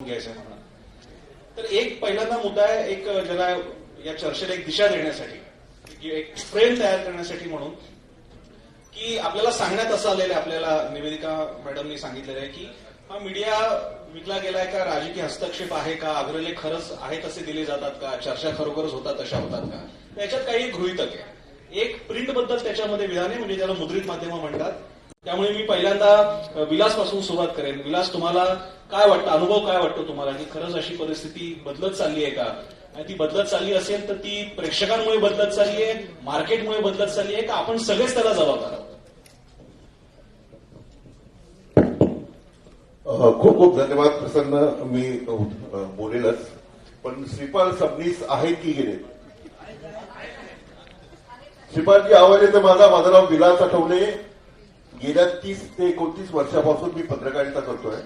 घ्यायचं आहे मला. तर एक पहिल्यांदा मुद्दा आहे, एक ज्याला या चर्चेला एक दिशा देण्यासाठी, एक फ्रेम तयार करण्यासाठी म्हणून, की आपल्याला सांगण्यात असं आलेलं आहे, आपल्याला निवेदिका मॅडमनी सांगितलेलं आहे की हा मीडिया विकला गेलाय का, राजकीय हस्तक्षेप आहे का, अग्रलेख खरंच आहेत असे दिले जातात का, चर्चा खरोखरच होतात तशा होतात का, त्याच्यात काही गृहीतक आहे. एक प्रिंट बद्दल त्याच्यामध्ये विधान आहे, म्हणजे ज्याला मुद्रित माध्यमं म्हणतात. त्यामुळे मी पहिल्यांदा विलासपासून सुरुवात करेन. विलास, तुम्हाला काय वाटतं, अनुभव काय वाटतो तुम्हाला, की खरंच अशी परिस्थिती बदलत चालली आहे का, आणि ती बदलत चालली असेल तर ती प्रेक्षकांमुळे बदलत चालली आहे, मार्केटमुळे बदलत चालली आहे का, आपण सगळेच त्याला जबाबदार आहोत? खूप खूप धन्यवाद प्रसन्न. मी बोलेलच, पण श्रीपाल सबनीस आहेत की गेले? श्रीपालजी आवाज येतो माझा. माझं नाव विलास आठवले. गेल्या 30 ते 29 वर्षापासून मी पत्रकारिता करतोय.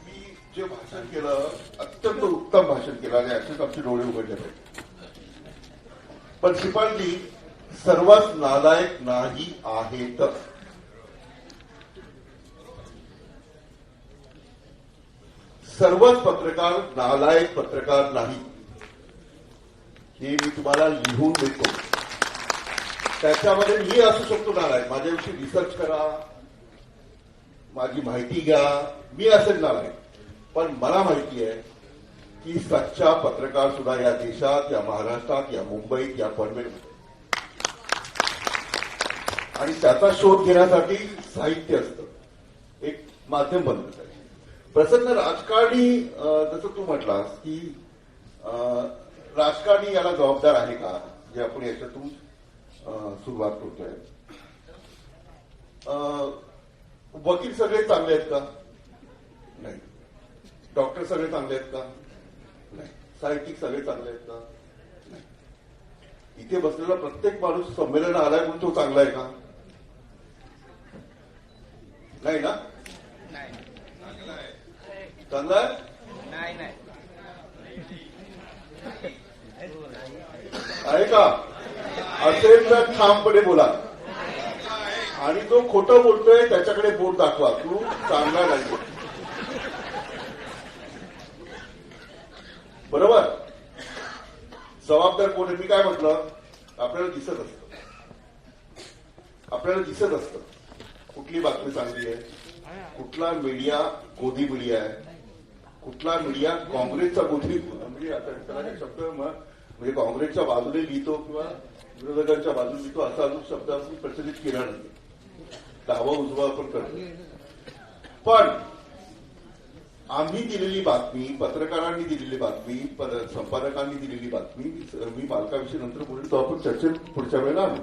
मी जे भाषण केलं अत्यंत उत्तम भाषण केलं आणि असेच आमचे डोळे उघडले पाहिजे. पण श्रीपालजी सर्वच नालायक नाही आहेत. सर्वच पत्रकार नालायक पत्रकार नाही, हे मी तुम्हाला लिहून देतो. त्याच्यामध्ये मी असू शकतो नालायक, माझ्याविषयी रिसर्च करा, माझी माहिती घ्या, मी असेल नालायक. पण मला माहिती आहे की सच्चा पत्रकार सुद्धा या देशात, या महाराष्ट्रात, या मुंबईत, या पनवेलमध्ये, आणि त्याचा शोध घेण्यासाठी साहित्य असतं, एक माध्यम बनलं आहे. प्रसन्न राजकारणी, जसं तू म्हटलास की राजकारणी याला जबाबदार आहे का, जे आपण याच्यातून सुरुवात करतोय. वकील सगळे चांगले आहेत का? नाही. डॉक्टर सगळे चांगले आहेत का? नाही. साहित्यिक सगळे चांगले आहेत का? नाही. इथे बसलेला प्रत्येक माणूस संमेलन आलाय म्हणून तो चांगला आहे का? नाही ना? चांगला आहे? आहे का? असेल तर ठामपणे बोला, आणि जो खोटं बोलतोय त्याच्याकडे बोट दाखवा, तू चांगला नाही. बरोबर? जबाबदार कोण आहे? मी काय म्हटलं, आपल्याला दिसत असतं कुठली बातमी चांगली आहे, कुठला मीडिया गोदी मीडिया आहे, कुठला मीडिया काँग्रेसचा गोदी, म्हणजे आता त्याला शब्द म्हणजे काँग्रेसच्या बाजूने लिहितो किंवा विरोधकांच्या बाजूने लिहितो असा अजून शब्द आपण प्रचलित केला नाही. डावा उजवा आपण करतो. पण आम्ही दिलेली बातमी, पत्रकारांनी दिलेली बातमी, संपादकांनी दिलेली बातमी, मी मालकाविषयी नंतर बोलेल तो आपण चर्चेत पुढच्या वेळेला आणू.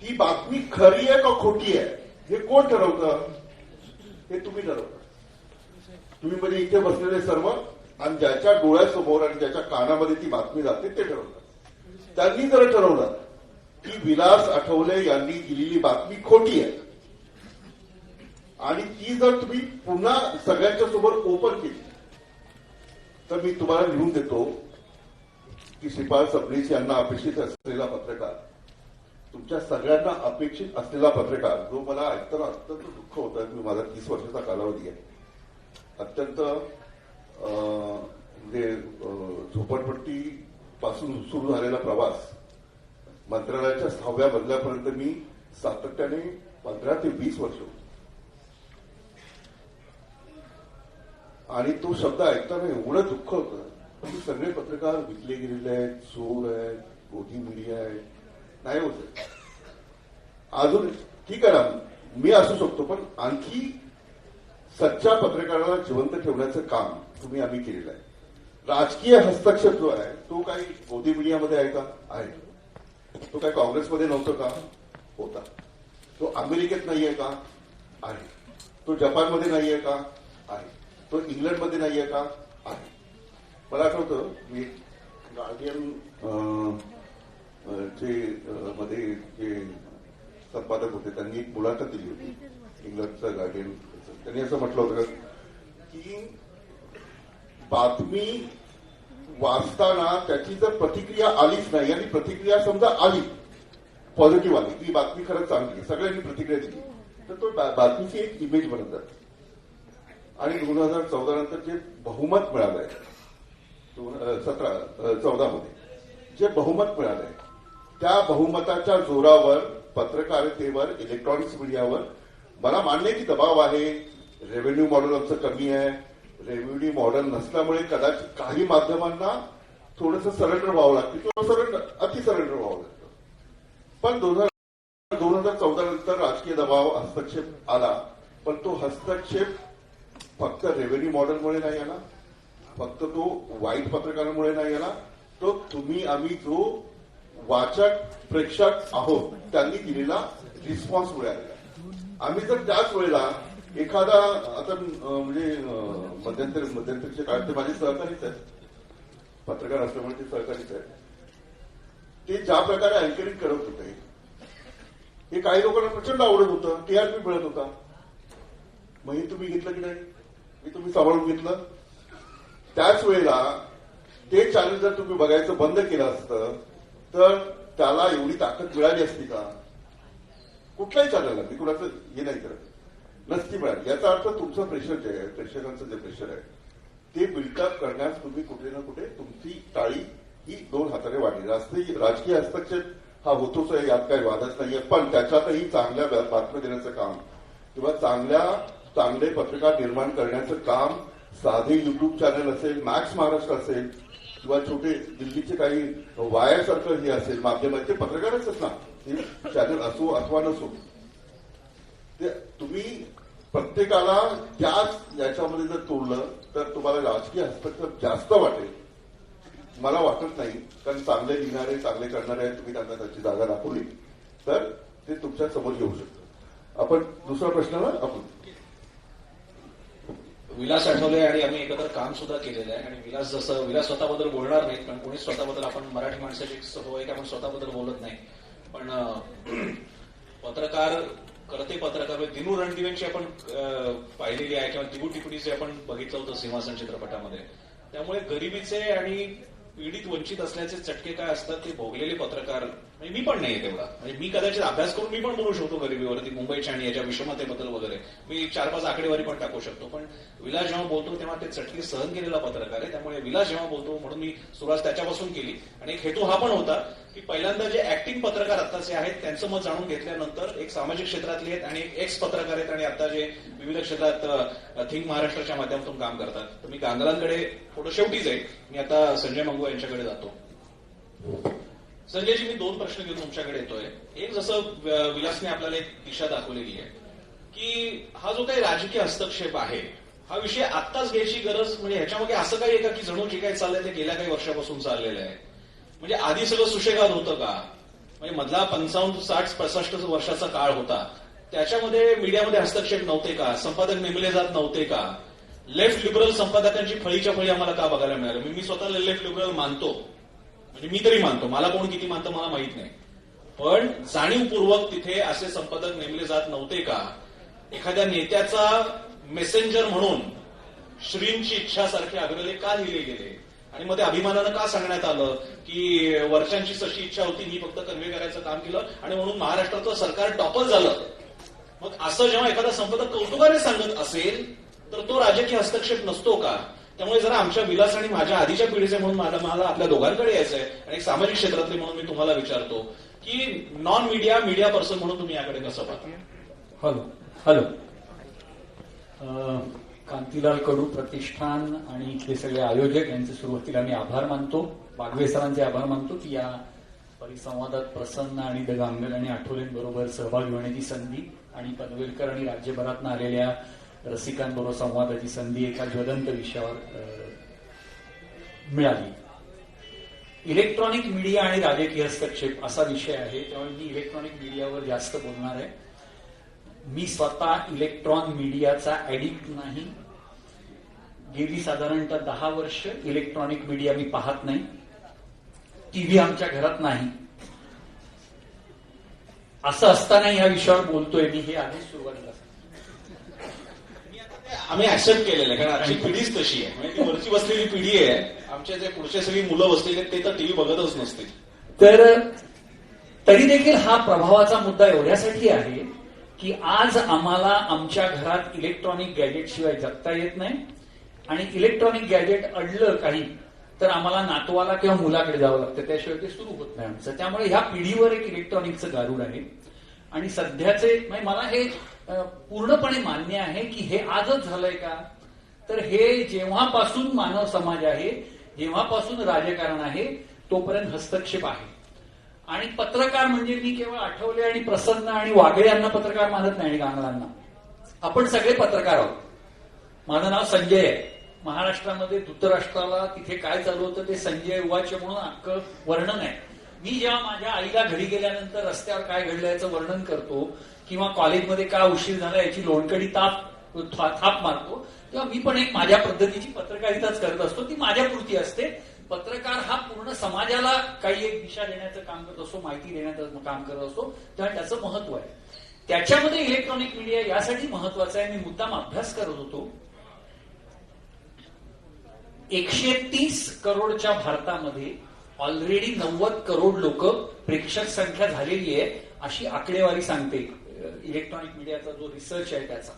ती बातमी खरी आहे का खोटी आहे हे कोण ठरवतं? हे तुम्ही ठरवता. तुम्ही म्हणजे इथे बसलेले सर्व, आणि ज्याच्या डोळ्यासमोर आणि ज्याच्या कानामध्ये ती बातमी जाते ते ठरवतात. त्यांनी जर ठरवलं की विलास आठवले यांनी दिलेली बातमी खोटी आहे, आणि ती जर तुम्ही पुन्हा सगळ्यांच्या सोबत ओपन केली, तर मी तुम्हाला लिहून देतो की श्रीपाल सबनीस यांना अपेक्षित असलेला पत्रकार, तुमच्या सगळ्यांना अपेक्षित असलेला पत्रकार, जो मला ऐकताना अत्यंत दुःख होतं. माझा 30 वर्षाचा कालावधी आहे. अत्यंत म्हणजे झोपडपट्टी पासून सुरू झालेला प्रवास, मंत्रालयाच्या 6व्या मजल्यापर्यंत मी सातत्याने 15 ते 20 वर्ष होतो. आणि तो शब्द ऐकताना एवढं दुःख होतं की सगळे पत्रकार विकले गेलेले आहेत, चोर आहेत, गोदी मीडिया आहे, नाही होत. अजून ठीक आहे ना, मी असू शकतो, पण आणखी सच्चा पत्रकाराला जिवंत ठेवण्याचं काम आम्ही केलेलं आहे. राजकीय हस्तक्षेप जो आहे तो काही गोदी मीडियामध्ये आहे का? आहे. तो काही काँग्रेसमध्ये नव्हतं का? होता. तो अमेरिकेत नाहीये का? आहे. तो जपानमध्ये नाहीये का? आहे. तो इंग्लंडमध्ये नाहीये का? आहे. मला आठवतं, मी गार्डियन मध्ये जे संपादक होते त्यांनी एक मुलाखत दिली होती, इंग्लंडचा गार्डियन. त्यांनी असं म्हटलं होतं की बातमी वाचताना त्याची जर प्रतिक्रिया आलीच नाही, आणि प्रतिक्रिया समजा आली पॉझिटिव्ह आली, ती बातमी खरंच चांगली, सगळ्यांनी प्रतिक्रिया दिली, तर तो बातमीची एक इमेज बनत जाते. आणि 2014 नंतर जे बहुमत मिळालंय 14 मध्ये जे बहुमत मिळालंय त्या बहुमताच्या जोरावर पत्रकारितेवर इलेक्ट्रॉनिक्स मीडियावर मला मान्य आहे की दबाव आहे. रेव्हेन्यू मॉडेल आमचं कमी आहे. रेव्हेन्यू मॉडेल नसल्यामुळे कदाचित काही माध्यमांना थोडंसं सरेंडर व्हावं लागतं किंवा अति सरेंडर व्हावं लागतं. पण 2014 नंतर राजकीय दबाव हस्तक्षेप आला. पण तो हस्तक्षेप फक्त रेव्हेन्यू मॉडेलमुळे नाही आला, फक्त तो वाईट पत्रकारांमुळे नाही आला, तो तुम्ही आम्ही जो वाचक प्रेक्षक आहोत त्यांनी दिलेला रिस्पॉन्समुळे आलेला. आम्ही जर त्याच वेळेला एखादा आता म्हणजे मध्यंतरीचे काळ ते माझे सहकारीच आहेत, पत्रकार असल्यामुळे ते सहकारीच आहेत. ते ज्या प्रकारे अँकरिंग करत होते हे काही लोकांना प्रचंड आवडत होतं. टीआरपी मिळत होता. मग हे तुम्ही घेतलं की नाही? हे तुम्ही सांभाळून घेतलं. त्याच वेळेला ते चॅनल जर तुम्ही बघायचं बंद केलं असतं तर त्याला एवढी ताकद मिळाली असती का? कुठल्याही चॅनलला मी कुणाचं हे नाही करत, नसती मिळाली. याचा अर्थ तुमचं प्रेशर जे आहे, प्रेक्षकांचं जे प्रेशर आहे ते बिल्डअप करण्यास तुम्ही कुठे ना कुठे तुमची टाळी ही 2 हाताने वाढली. राजकीय हस्तक्षेप हा होतोच आहे, यात काही वादच नाहीये. पण त्याच्यातही चांगल्या बातम्या देण्याचं काम किंवा चांगले पत्रकार निर्माण करण्याचं काम साधे युट्यूब चॅनल असेल, मॅक्स महाराष्ट्र असेल किंवा छोटे दिल्लीचे काही वायासारखं हे असेल माध्यम ते पत्रकारच ना, हे चॅनल असो अथवा नसो, ते तुम्ही प्रत्येकाला त्याच याच्यामध्ये जर तोडलं तर तुम्हाला राजकीय हस्तक्षेप जास्त वाटेल. मला वाटत नाही. कारण चांगले लिहिणारे चांगले करणारे आहेत, तुम्ही त्यांना त्याची जागा दाखवली तर ते तुमच्या समोर येऊ शकतं. आपण दुसरा प्रश्न ना आपण विलास आठवले आणि आम्ही एकत्र काम सुद्धा केलेलं आहे. आणि विलास स्वतःबद्दल बोलणार नाहीत, कारण कोणीच स्वतःबद्दल, आपण मराठी माणसाची सवय आहे की आपण स्वतःबद्दल बोलत नाही. पण पत्रकार दिनू रणदिवेंची आपण पाहिलेली आहे किंवा दिगू टिपणीचे आपण बघितलं होतं सिंहासन चित्रपटामध्ये. त्यामुळे गरिबीचे आणि पीडित वंचित असल्याचे चटके काय असतात ते भोगलेले पत्रकार, म्हणजे मी पण नाहीये तेवढा, म्हणजे मी कदाचित अभ्यास करून मी पण बोलू शकतो गरिबीवरती, मुंबईच्या आणि याच्या विषमतेबद्दल वगैरे मी 4-5 आकडेवारी पण टाकू शकतो. पण विलास जेव्हा बोलतो तेव्हा ते चटके सहन केलेला पत्रकार आहे. त्यामुळे विलास जेव्हा बोलतो म्हणून मी सुरुवात त्याच्यापासून केली. आणि एक हेतू हा पण होता की पहिल्यांदा जे ऍक्टिंग पत्रकार आत्ताचे आहेत त्यांचं मत जाणून घेतल्यानंतर एक सामाजिक क्षेत्रातले आहेत आणि एक एक्स पत्रकार आहेत आणि आता जे विविध क्षेत्रात थिंक महाराष्ट्राच्या माध्यमातून काम करतात. तर मी गांगलांकडे थोडं शेवटी जाईल. मी आता संजय मंगू यांच्याकडे जातो. संजयजी, मी 2 प्रश्न घेऊन तुमच्याकडे येतोय. एक, जसं विलासने आपल्याला एक दिशा दाखवलेली आहे की हा जो काही राजकीय हस्तक्षेप आहे हा विषय आत्ताच घ्यायची गरज, म्हणजे ह्याच्यामध्ये असं काही आहे का की जणू जे काही चाललंय ते गेल्या काही वर्षापासून चाललेलं आहे? म्हणजे आधी सगळं सुशेगाद होतं का? म्हणजे मधला 55, 60, 65 वर्षाचा काळ होता, त्याच्यामध्ये मीडियामध्ये हस्तक्षेप नव्हते का? संपादक नेमले जात नव्हते का? लेफ्ट लिबरल संपादकांची फळीच्या फळी आम्हाला का बघायला मिळालं? मी स्वतःला लेफ्ट लिबरल मानतो, म्हणजे मी तरी मानतो, मला कोण किती मानतं मला माहित नाही. पण जाणीवपूर्वक तिथे असे संपादक नेमले जात नव्हते का? एखाद्या नेत्याचा मेसेंजर म्हणून श्रींची इच्छा सारखे अग्रलेख का लिहिले गेले? आणि मग ते अभिमानानं का सांगण्यात आलं की वर्षांची सशी इच्छा होती, मी फक्त कन्वे करायचं काम केलं आणि म्हणून महाराष्ट्राचं सरकार टॉपल झालं? मग असं जेव्हा एखादा संपादक कौतुकाने सांगत असेल तर तो राजकीय हस्तक्षेप नसतो का? त्यामुळे जरा आमच्या विलास आणि माझ्या आधीच्या पिढीचे म्हणून मला आपल्या दोघांकडे यायचंय आणि एक सामाजिक क्षेत्रातले म्हणून मी तुम्हाला विचारतो की नॉन मीडिया पर्सन म्हणून तुम्ही याकडे कसं पाहता? हॅलो. कांतीलाल कडू प्रतिष्ठान आणि इथले सगळे आयोजक यांचे सुरुवातीला मी आभार मानतो. बागवे सरांचे आभार मानतो की या परिसंवादात प्रसन्न आणि गांगल आणि आठवलेंबरोबर सहभागी होण्याची संधी आणि पनवेलकर आणि राज्यभरातून आलेल्या रसिकांबरोबर संवादाची संधी एका ज्वलंत विषयावर मिळाली. इलेक्ट्रॉनिक मीडिया आणि राजकीय हस्तक्षेप असा विषय आहे, त्यामुळे मी इलेक्ट्रॉनिक मीडियावर जास्त बोलणार आहे. मी स्वतः इलेक्ट्रॉन मीडियाचा ऍडिक्ट नाही. गेली साधारणतः 10 वर्ष इलेक्ट्रॉनिक मीडिया मी पाहत नाही. टीव्ही आमच्या घरात नाही. असं असताना या विषयावर बोलतोय मी, हे आधीच सुरुवातीला आम्ही ऍक्सेप्ट केलेलं आहे, कारण आमची पिढीच तशी आहे. म्हणजे ती वरची बसलेली पिढी आहे, आमच्या जे पुढच्या सगळी मुलं बसलेली आहेत ते तर टीव्ही बघतच नसतील. तर तरी देखील हा प्रभावाचा मुद्दा एवढ्यासाठी आहे की आज आम्हाला आमच्या घरात इलेक्ट्रॉनिक गॅजेट शिवाय जगता येत नाही आणि इलेक्ट्रॉनिक गॅजेट अडलं काही तर आम्हाला नातवाला किंवा मुलाकडे जावं लागतं, त्याशिवाय ते सुरू होत नाही आमचं. त्यामुळे ह्या पिढीवर एक इलेक्ट्रॉनिकचं गारूड आहे. आणि सध्याचे म्हणजे मला हे पूर्णपणे मान्य आहे की हे आजच झालंय का, तर हे जेव्हापासून मानव समाज आहे, जेव्हापासून राजकारण आहे, तोपर्यंत हस्तक्षेप आहे. आणि पत्रकार म्हणजे मी केवळ आठवले आणि प्रसन्न आणि वागळे यांना पत्रकार मानत नाही आणि गांगलांना. आपण सगळे पत्रकार आहोत. माझं नाव संजय आहे. महाराष्ट्रामध्ये धृतराष्ट्राला तिथे काय चालू होतं ते संजय उवाच म्हणून अख्खं वर्णन आहे. मी जेव्हा माझ्या आईला घरी गेल्यानंतर रस्त्यावर काय घडलं याचं वर्णन करतो किंवा कॉलेजमध्ये का उशीर झाला याची लोणकडी थाप मारतो, तेव्हा मी पण एक माझ्या पद्धतीची पत्रकारिताच करत असतो. ती माझ्यापुरती असते. पत्रकार हा पूर्ण समाजाला काही एक दिशा देण्याचं काम करत असतो, माहिती देण्याचं काम करत असतो, तेव्हा त्याचं महत्व आहे. त्याच्यामध्ये इलेक्ट्रॉनिक मीडिया यासाठी महत्वाचा आहे. मी मुद्दाम अभ्यास करत होतो. 130 करोडच्या भारतामध्ये ऑलरेडी 90 करोड लोक प्रेक्षक संख्या झालेली आहे, अशी आकडेवारी सांगते इलेक्ट्रॉनिक मीडियाचा जो रिसर्च आहे त्याचा.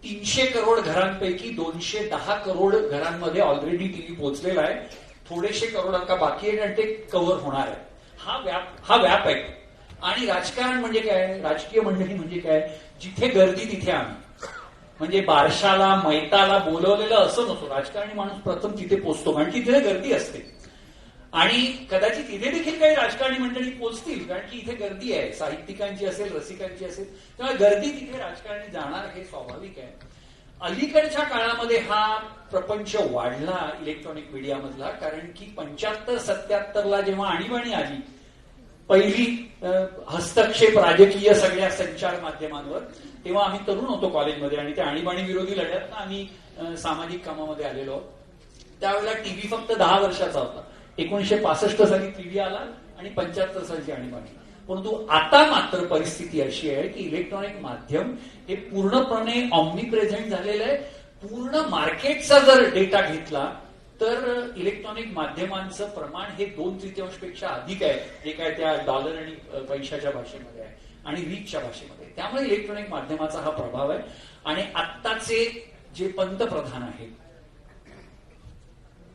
300 करोड घरांपैकी 210 करोड घरांमध्ये ऑलरेडी टीव्ही पोहोचलेला आहे. थोडेसे करोड का बाकी आहे आणि ते कव्हर होणार आहे. हा व्याप आहे. आणि राजकारण म्हणजे काय, राजकीय मंडळी म्हणजे काय, जिथे गर्दी तिथे आम्ही. म्हणजे बारशाला मैताला बोलवलेलं असं नसतो. राजकारणी माणूस प्रथम तिथे पोचतो कारण तिथे गर्दी असते. आणि कदाचित इथे देखील काही राजकारणी मंडळी पोचतील कारण की इथे गर्दी आहे, साहित्यिकांची असेल, रसिकांची असेल, त्यामुळे गर्दी तिथे राजकारणी जाणार हे स्वाभाविक आहे. अलीकडच्या काळामध्ये हा प्रपंच वाढला इलेक्ट्रॉनिक मीडियामधला, कारण की 75-77ला जेव्हा आणीबाणी आली, पहिली हस्तक्षेप राजकीय सगळ्या संचार माध्यमांवर, तेव्हा आम्ही तरुण होतो कॉलेजमध्ये आणि त्या आणीबाणी विरोधी लढ्यात आम्ही सामाजिक कामामध्ये आलेलो. त्यावेळेला टीव्ही फक्त 10 वर्षाचा होता. 1965 साली टीव्ही आला आणि 75 सालची आणीबाणी. परंतु आता मात्र परिस्थिती अशी आहे की इलेक्ट्रॉनिक माध्यम हे पूर्णपणे ऑम्नी प्रेझेंट झालेलं आहे. पूर्ण मार्केटचा जर डेटा घेतला तर इलेक्ट्रॉनिक माध्यमांचं प्रमाण हे 2/3 पेक्षा अधिक आहे, जे काय त्या डॉलर आणि पैशाच्या भाषेमध्ये आहे आणि रीचच्या भाषेमध्ये. त्यामुळे इलेक्ट्रॉनिक माध्यमाचा हा प्रभाव आहे. आणि आत्ताचे जे पंतप्रधान आहेत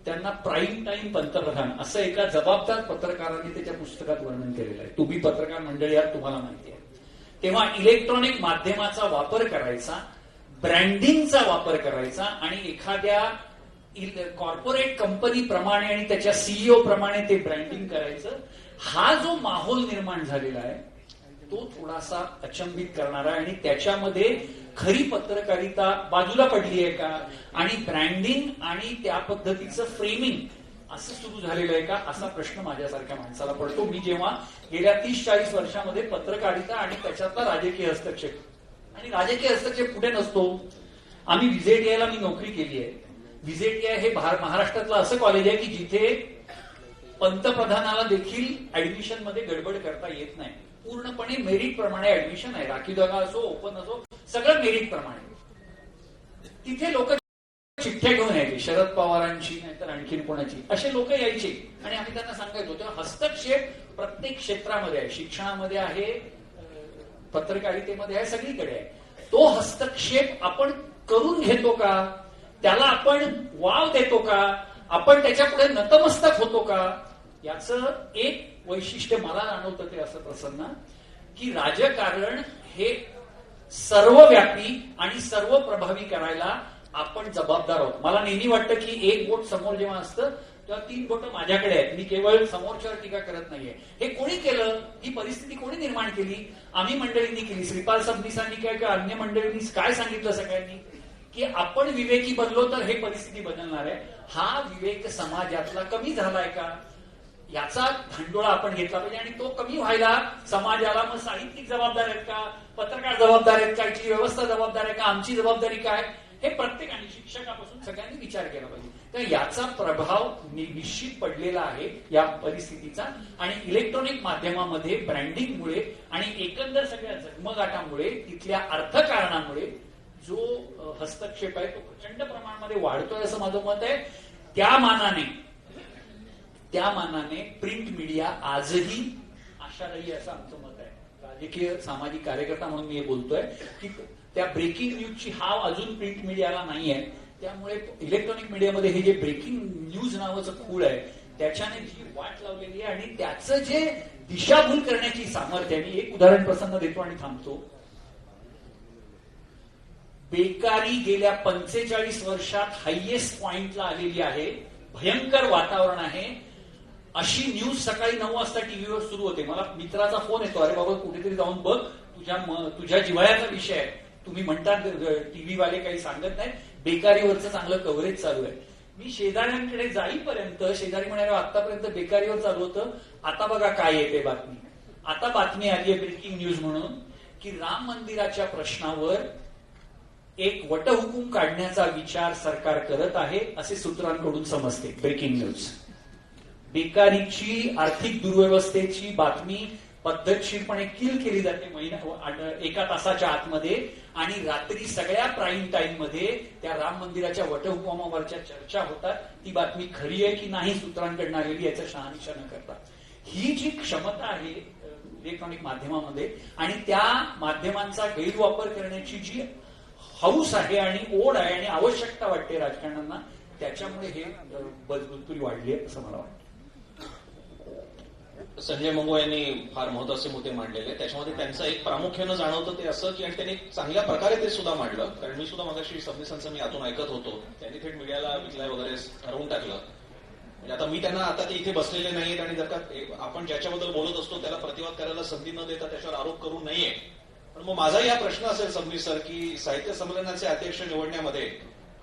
त्यांना प्राईम टाईम पंतप्रधान असं एका जबाबदार पत्रकाराने त्याच्या पुस्तकात वर्णन केलेलं आहे. तुम्ही पत्रकार मंडळी आहात, तुम्हाला माहिती आहे. तेव्हा इलेक्ट्रॉनिक माध्यमाचा वापर करायचा, ब्रँडिंगचा वापर करायचा आणि एखाद्या कॉर्पोरेट कंपनी प्रमाणे आणि त्याच्या सीईओ प्रमाणे ते ब्रँडिंग करायचं. हा जो माहोल निर्माण झालेला आहे तो थोडासा अचंबित करणारा आहे. आणि त्याच्यामध्ये खरी पत्रकारिता बाजूला पडली आहे का आणि ब्रँडिंग आणि त्या पद्धतीचं फ्रेमिंग असं सुरू झालेलं आहे का, असा प्रश्न माझ्यासारख्या माणसाला पडतो. मी जेव्हा गेल्या 30-40 वर्षामध्ये पत्रकारिता आणि त्याच्यातला राजकीय हस्तक्षेप, आणि राजकीय हस्तक्षेप कुठे नसतो. आम्ही व्हिजेटीआयला मी नोकरी केली आहे. व्हिजेटीआय हे महाराष्ट्रातलं असं कॉलेज आहे की जिथे पंतप्रधानाला देखील ऍडमिशन मध्ये गडबड करता येत नाही. पूर्णपणे मेरिट प्रमाणे ऍडमिशन आहे. राखीव जागा असो, ओपन असो, सगळं मेरिट प्रमाणे. तिथे लोक चिठ्ठ्या घेऊन यायचे, शरद पवारांची नाहीतर आणखीन कोणाची, असे लोक यायचे आणि आम्ही त्यांना सांगायचो. तेव्हा हस्तक्षेप प्रत्येक क्षेत्रामध्ये आहे, शिक्षणामध्ये आहे, पत्रकारितेमध्ये आहे, सगळीकडे आहे. तो हस्तक्षेप आपण करून घेतो का, त्याला आपण वाव देतो का, आपण त्याच्यापुढे नतमस्तक होतो का, याचं एक वैशिष्ट्य मला जाणवतं ते असं प्रसन्न की राजकारण हे सर्वव्यापी आणि सर्व प्रभावी करायला आपण जबाबदार आहोत. मला नेहमी वाटतं की एक बोट समोर जेव्हा असतं तेव्हा 3 बोट माझ्याकडे आहेत. मी केवळ समोरच्यावर टीका करत नाहीये. हे कोणी केलं, ही परिस्थिती कोणी निर्माण केली, आम्ही मंडळींनी केली. श्रीपाल सबनीसांनी काय का अन्य मंडळींनी काय सांगितलं सगळ्यांनी की आपण विवेकी बनलो तर हे परिस्थिती बदलणार आहे. हा विवेक समाजातला कमी झालाय का, याचा धांडोळा आपण घेतला पाहिजे. आणि तो कमी व्हायला समाजाला मग साहित्यिक जबाबदार आहेत का, पत्रकार जबाबदार आहेत का, याची व्यवस्था जबाबदार आहे का, आमची जबाबदारी काय, हे प्रत्येकाने शिक्षकापासून सगळ्यांनी विचार केला पाहिजे. तर याचा प्रभाव निश्चित पडलेला आहे या परिस्थितीचा. आणि इलेक्ट्रॉनिक माध्यमामध्ये ब्रँडिंगमुळे आणि एकंदर सगळ्या जगमगाटामुळे, तिथल्या अर्थकारणामुळे जो हस्तक्षेप आहे तो प्रचंड प्रमाणामध्ये वाढतोय असं माझं मत आहे. त्या मानाने प्रिंट मीडिया आजही आशादायी असं आमचं मत आहे. राजकीय सामाजिक कार्यकर्ता म्हणून मी हे बोलतोय की त्या ब्रेकिंग न्यूजची हाव अजून प्रिंट मीडियाला नाहीये. त्यामुळे इलेक्ट्रॉनिक मीडियामध्ये हे जे ब्रेकिंग न्यूज नावाचं खूळ आहे त्याच्याने जी वाट लावलेली आहे आणि त्याचं जे दिशाभूल करण्याची सामर्थ्य. मी एक उदाहरण प्रसंग देतो आणि थांबतो. बेकारी गेल्या 45 वर्षात हायएस्ट पॉइंटला आलेली आहे. भयंकर वातावरण आहे. अशी न्यूज सकाळी 9 वाजता टीव्हीवर सुरू होते. मला मित्राचा फोन येतो, अरे बाबा कुठेतरी जाऊन बघ, तुझ्या जिव्हाळ्याचा विषय आहे. तुम्ही म्हणतात टीव्ही वाले काही सांगत नाहीत, बेकारीवरचं चांगलं कव्हरेज चालू आहे. मी शेजाऱ्यांकडे जाईपर्यंत शेजारी म्हणाले आतापर्यंत बेकारीवर चालू होतं, आता बघा काय येते बातमी. आता बातमी आली आहे ब्रेकिंग न्यूज म्हणून की राम मंदिराच्या प्रश्नावर एक वटहुकूम काढण्याचा विचार सरकार करत आहे असे सूत्रांकडून समजते. Breaking news. बेकारीची, आर्थिक दुर्व्यवस्थेची बातमी पद्धतशीरपणे किल केली जाते एका तासाच्या आतमध्ये आणि रात्री सगळ्या प्राईम टाइम मध्ये त्या राम मंदिराच्या वटहुकमावरच्या चर्चा होतात. ती बातमी खरी आहे की नाही सूत्रांकडून आलेली याचा शहानिशा न करता. ही जी क्षमता आहे इलेक्ट्रॉनिक माध्यमामध्ये आणि त्या माध्यमांचा गैरवापर करण्याची जी हौस आहे आणि ओढ आहे आणि आवश्यकता वाटते राजकारण्यांना, त्याच्यामुळे हे बलबुलपुरी वाढली आहे असं मला वाटतं. संजय मंगो यांनी फार महत्वाचे मुद्दे मांडलेले. त्याच्यामध्ये त्यांचं एक प्रामुख्यानं जाणवतं ते असं की, आणि त्यांनी चांगल्या प्रकारे ते सुद्धा मांडलं, कारण मी सुद्धा मगाशी सबनीसांचं मी आतून ऐकत होतो, त्यांनी थेट मीडियाला विकलाय वगैरे ठरवून टाकलं. म्हणजे आता मी त्यांना, आता ते इथे बसलेले नाहीत आणि जर का आपण ज्याच्याबद्दल बोलत असतो त्याला प्रतिवाद करायला संधी न देता त्याच्यावर आरोप करू नये. पण मग माझाही हा प्रश्न असेल सबनीस सर की साहित्य संमेलनाचे अध्यक्ष निवडण्यामध्ये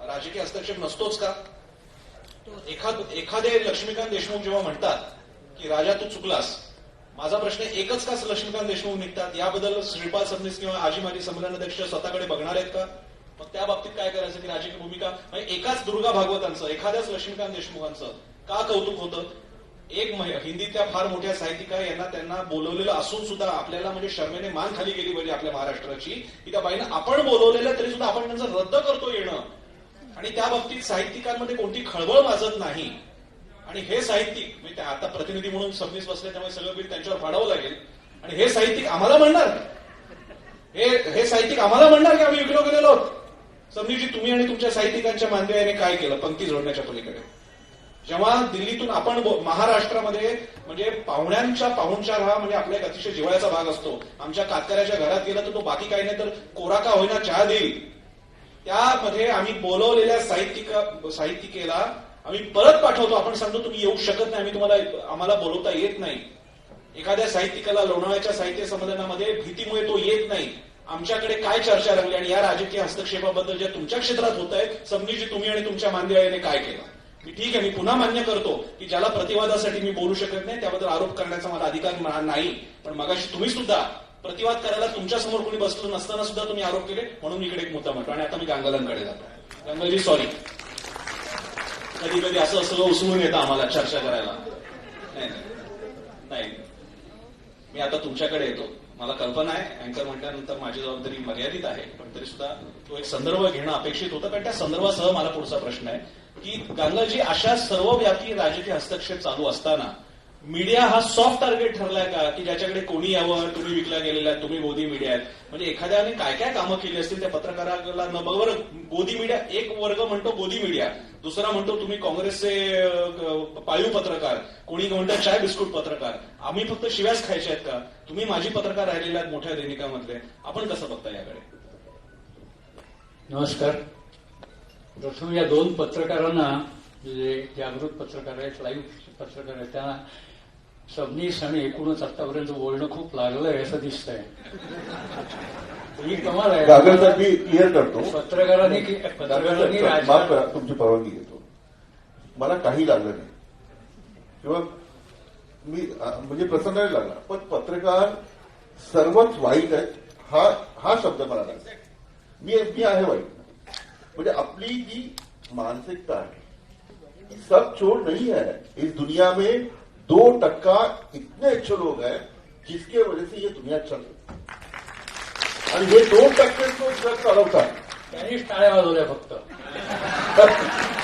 राजकीय हस्तक्षेप नसतोच का? एखादे लक्ष्मीकांत देशमुख जेव्हा म्हणतात की राजा तू चुकलास, माझा प्रश्न एकच का लक्ष्मीकांत देशमुख निघतात याबद्दल श्रीपाल सबनीस किंवा आजी माजी संमेलन अध्यक्ष स्वतःकडे बघणार आहेत का? मग त्या बाबतीत काय करायचं की राजकीय भूमिका, म्हणजे एकाच दुर्गा भागवतांचं, एखाद्याच लक्ष्मीकांत देशमुखांचं का कौतुक होतं? एक हिंदीतल्या फार मोठ्या साहित्यिका यांना त्यांना बोलवलेलं असून सुद्धा आपल्याला म्हणजे शर्मेने मान खाली गेली पाहिजे आपल्या महाराष्ट्राची की त्या बाईनं आपण बोलवलेलं तरी सुद्धा आपण त्यांचं रद्द करतो येणं. आणि त्या बाबतीत साहित्यिकांमध्ये कोणती खळबळ माजत नाही. आणि हे साहित्यिक, म्हणजे आता प्रतिनिधी म्हणून सबनीस बसले त्यामुळे सगळं बिल त्यांच्यावर फाडावं लागेल. आणि हे साहित्यिक आम्हाला म्हणणार, हे साहित्यिक आम्हाला म्हणणार की आम्ही विकलो गेलेलो आहोत. सबनीजी, तुम्ही आणि तुमच्या साहित्यिकांच्या मांदियाने काय केलं पंक्ती जोडण्याच्या पलीकडे? जेव्हा दिल्लीतून आपण महाराष्ट्रामध्ये म्हणजे पाहुण्यांच्या पाहुणचार हा म्हणजे आपला एक अतिशय जिव्हाळ्याचा भाग असतो. आमच्या कातकऱ्याच्या घरात गेला तर तो बाकी काही नाही तर कोरा का होईना चहा देईल. त्यामध्ये आम्ही बोलवलेल्या साहित्यिकेला आम्ही परत पाठवतो. आपण सांगतो तुम्ही येऊ शकत नाही, आम्हाला बोलवता येत नाही. एखाद्या साहित्यिकाला लोणावळ्याच्या साहित्य संमेलनामध्ये भीतीमुळे तो येत नाही. आमच्याकडे काय चर्चा रंगली आणि या राजकीय हस्तक्षेपाबद्दल ज्या तुमच्या क्षेत्रात होत आहे, सबनीजी तुम्ही आणि तुमच्या मांदियाने काय केलं? मी ठीक आहे, मी पुन्हा मान्य करतो की ज्याला प्रतिवादासाठी मी बोलू शकत नाही त्याबद्दल आरोप करण्याचा मला अधिकार नाही. पण मगाशी तुम्ही सुद्धा प्रतिवाद करायला तुमच्या समोर कोणी बसलं नसताना सुद्धा तुम्ही आरोप केले, म्हणून मी इकडे एक मुद्दा म्हणतो. आणि आता मी गांगलांकडे जातो. गांगलजी सॉरी, कधी कधी असं सगळं उचलून येतं आम्हाला चर्चा करायला. नाही, मी आता तुमच्याकडे येतो. मला कल्पना आहे अँकर म्हटल्यानंतर माझी जबाबदारी मर्यादित आहे, पण तरी सुद्धा तो एक संदर्भ घेणं अपेक्षित होतं. कारण त्या संदर्भासह मला पुढचा प्रश्न आहे की गांगलजी, अशा सर्वव्यापी राजकीय हस्तक्षेप चालू असताना मीडिया हा सॉफ्ट टार्गेट ठरलाय का की ज्याच्याकडे कोणी यावं, तुम्ही विकल्या गेलेल्या, तुम्ही गोदी मीडिया आहेत? म्हणजे एखाद्याने काय काय कामं केली असतील त्या पत्रकाराला न बरोबर गोदी मीडिया, एक वर्ग म्हणतो गोदी मीडिया, दुसरा म्हणतो तुम्ही काँग्रेसचे पाळीव पत्रकार, कोणी म्हणतं चाय बिस्कुट पत्रकार. आम्ही फक्त शिव्याच खायच्या आहेत का? तुम्ही माझी पत्रकार राहिलेल्या आहेत मोठ्या दैनिकामधले. आपण कसं बघता याकडे? नमस्कार. प्रथम या दोन पत्रकारांना, जे जागृत पत्रकार आहेत, लाईव्ह पत्रकार आहेत, त्यांना सबनीस आणि एकूणच आतापर्यंत बोलणं खूप लागलंय असं दिसतंय. ही कमाल आहे. कागद मी क्लिअर करतो. पत्रकारांनी माफ करा, तुमची परवानगी घेतो. मला काही लागलं नाही किंवा मी म्हणजे प्रसंगाने लागला, पण पत्रकार सर्वच वाईट आहेत हा शब्द मला लागला. मी आहे वाईट. म्हणजे आपली जी मानसिकता है, सब चोर नहीं है. इस दुनिया में 2% इतने अच्छे लोग हैं जिसके वजह से ये दुनिया चल रही. आणि हे 2% लोक जग चालवतात. त्यांनीच टाळ्या वाजवल्या फक्त.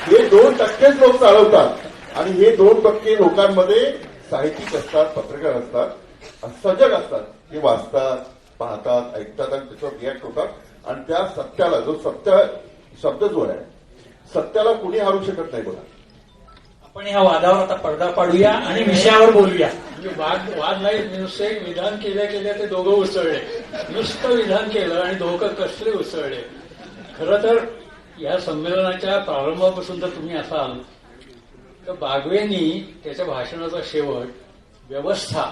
हे 2% लोक चालवतात आणि हे 2% लोकांमध्ये साहित्यिक असतात, पत्रकार असतात, सजग असतात. ते वाचतात, पाहतात, ऐकतात आणि त्याच्यावर रिॲक्ट होतात आणि त्या सत्याला, जो सत्य शब्द जो आहे, सत्याला कुणी हारू शकत नाही बघा. आपण ह्या वादावर आता पडदा पाडूया आणि विषयावर बोलूया. म्हणजे वाद नाही, नुसतं एक विधान केल्या ते दोघं उसळले. नुसतं विधान केलं आणि दोघं कसले उसळले. खरं तर या संमेलनाच्या प्रारंभापासून जर तुम्ही असाल तर बागवेंनी त्याच्या भाषणाचा शेवट व्यवस्था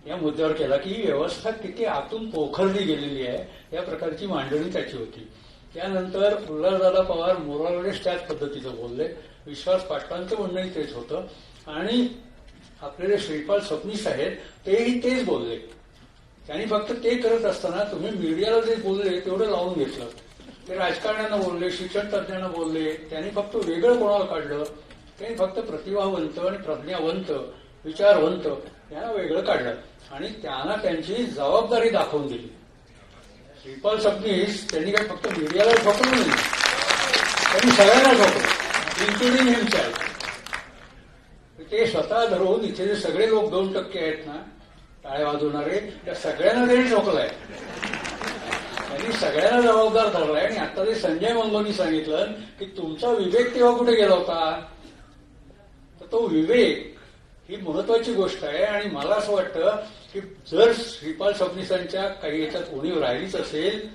या मुद्द्यावर केला की ही व्यवस्था किती आतून पोखरली गेलेली आहे या प्रकारची मांडणी त्याची होती. त्यानंतर उल्हासदादा पवार मोरालेस त्याच पद्धतीचं बोलले. विश्वास पाटलांचं म्हणणंही तेच होतं आणि आपले जे श्रीपाल सबनीस आहेत तेही तेच बोलले. त्यांनी फक्त ते करत असताना तुम्ही मीडियाला जे बोलले तेवढं लावून घेतलं. ते राजकारण्यांना बोलले, शिक्षण तज्ज्ञांना बोलले. त्यांनी फक्त वेगळं कोणाला काढलं, त्यांनी फक्त प्रतिभावंत आणि प्रज्ञावंत, विचारवंत यांना वेगळं काढलं आणि त्यांना त्यांची जबाबदारी दाखवून दिली. श्रीपाल सबनीस त्यांनी काय फक्त मीडियाला ठोकलं नाही, त्यांनी सगळ्यांना ठोकलं, इन्क्लुडिंग हिमसेल्फ. ते स्वतः धरून इथे जे सगळे लोक 2% आहेत ना टाळे वाजवणारे, त्या सगळ्यांना त्यांनी ठोकलाय. त्यांनी सगळ्यांना जबाबदार धरलाय. आणि आता ते संजय मंगोनी सांगितलं की तुमचा विवेक तेव्हा कुठे गेला होता, तर तो विवेक ही महत्वाची गोष्ट आहे. आणि मला असं वाटतं की जर श्रीपाल सबनीसांच्या काही याच्यात उणीव राहिलीच असेल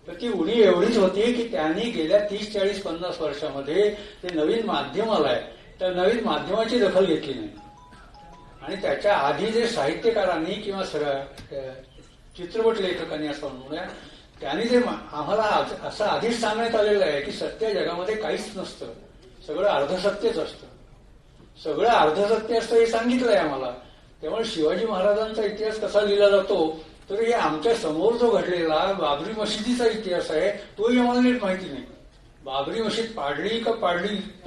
तर ती उणीव एवढीच होती की त्यांनी गेल्या 30, 40, 50 वर्षामध्ये ते नवीन माध्यम आलंय त्या नवीन माध्यमाची दखल घेतली नाही. आणि त्याच्या आधी जे साहित्यकारांनी किंवा चित्रपट लेखकांनी असं म्हणूया त्यांनी जे आम्हाला असं आधीच सांगण्यात आलेलं आहे की सत्य जगामध्ये काहीच नसतं, सगळं अर्धसत्यच असतं, सगळं अर्धसत्य असतं हे सांगितलंय आम्हाला. त्यामुळे शिवाजी महाराजांचा इतिहास कसा लिहिला जातो तर हे आमच्या समोर जो घडलेला बाबरी मशिदीचा इतिहास आहे तोही आम्हाला नीट माहिती नाही. बाबरी मशीद पडली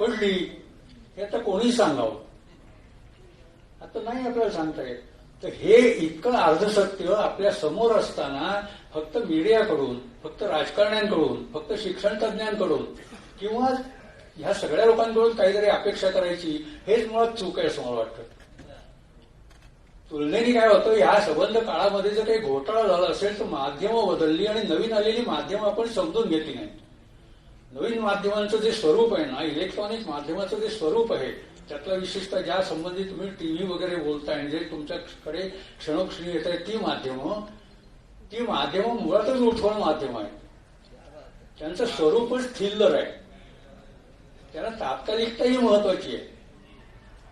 पडली हे आता कोणी सांगावं, आता नाही आपल्याला सांगता येत. तर हे इतकं अर्धसत्य आपल्या समोर असताना फक्त मीडियाकडून, फक्त राजकारण्यांकडून, फक्त शिक्षण तज्ज्ञांकडून किंवा ह्या सगळ्या लोकांकडून काहीतरी अपेक्षा करायची हेच मुळात चूक आहे असं मला वाटतं. तुलनेने काय होतं, या संबंध काळामध्ये जर काही घोटाळा झाला असेल तर माध्यमं बदलली आणि नवीन आलेली माध्यमं आपण समजून घेतली नाही. नवीन माध्यमांचं जे स्वरूप आहे ना, इलेक्ट्रॉनिक माध्यमाचं जे स्वरूप आहे त्यातला विशेषतः ज्या संबंधी तुम्ही टीव्ही वगैरे बोलताय आणि जे तुमच्याकडे क्षणोक्षणी येत आहे ती माध्यमं मुळातच उठवण माध्यम आहे. त्यांचं स्वरूपच थिल्लर आहे, त्यांना तात्कालिकताही महत्वाची आहे.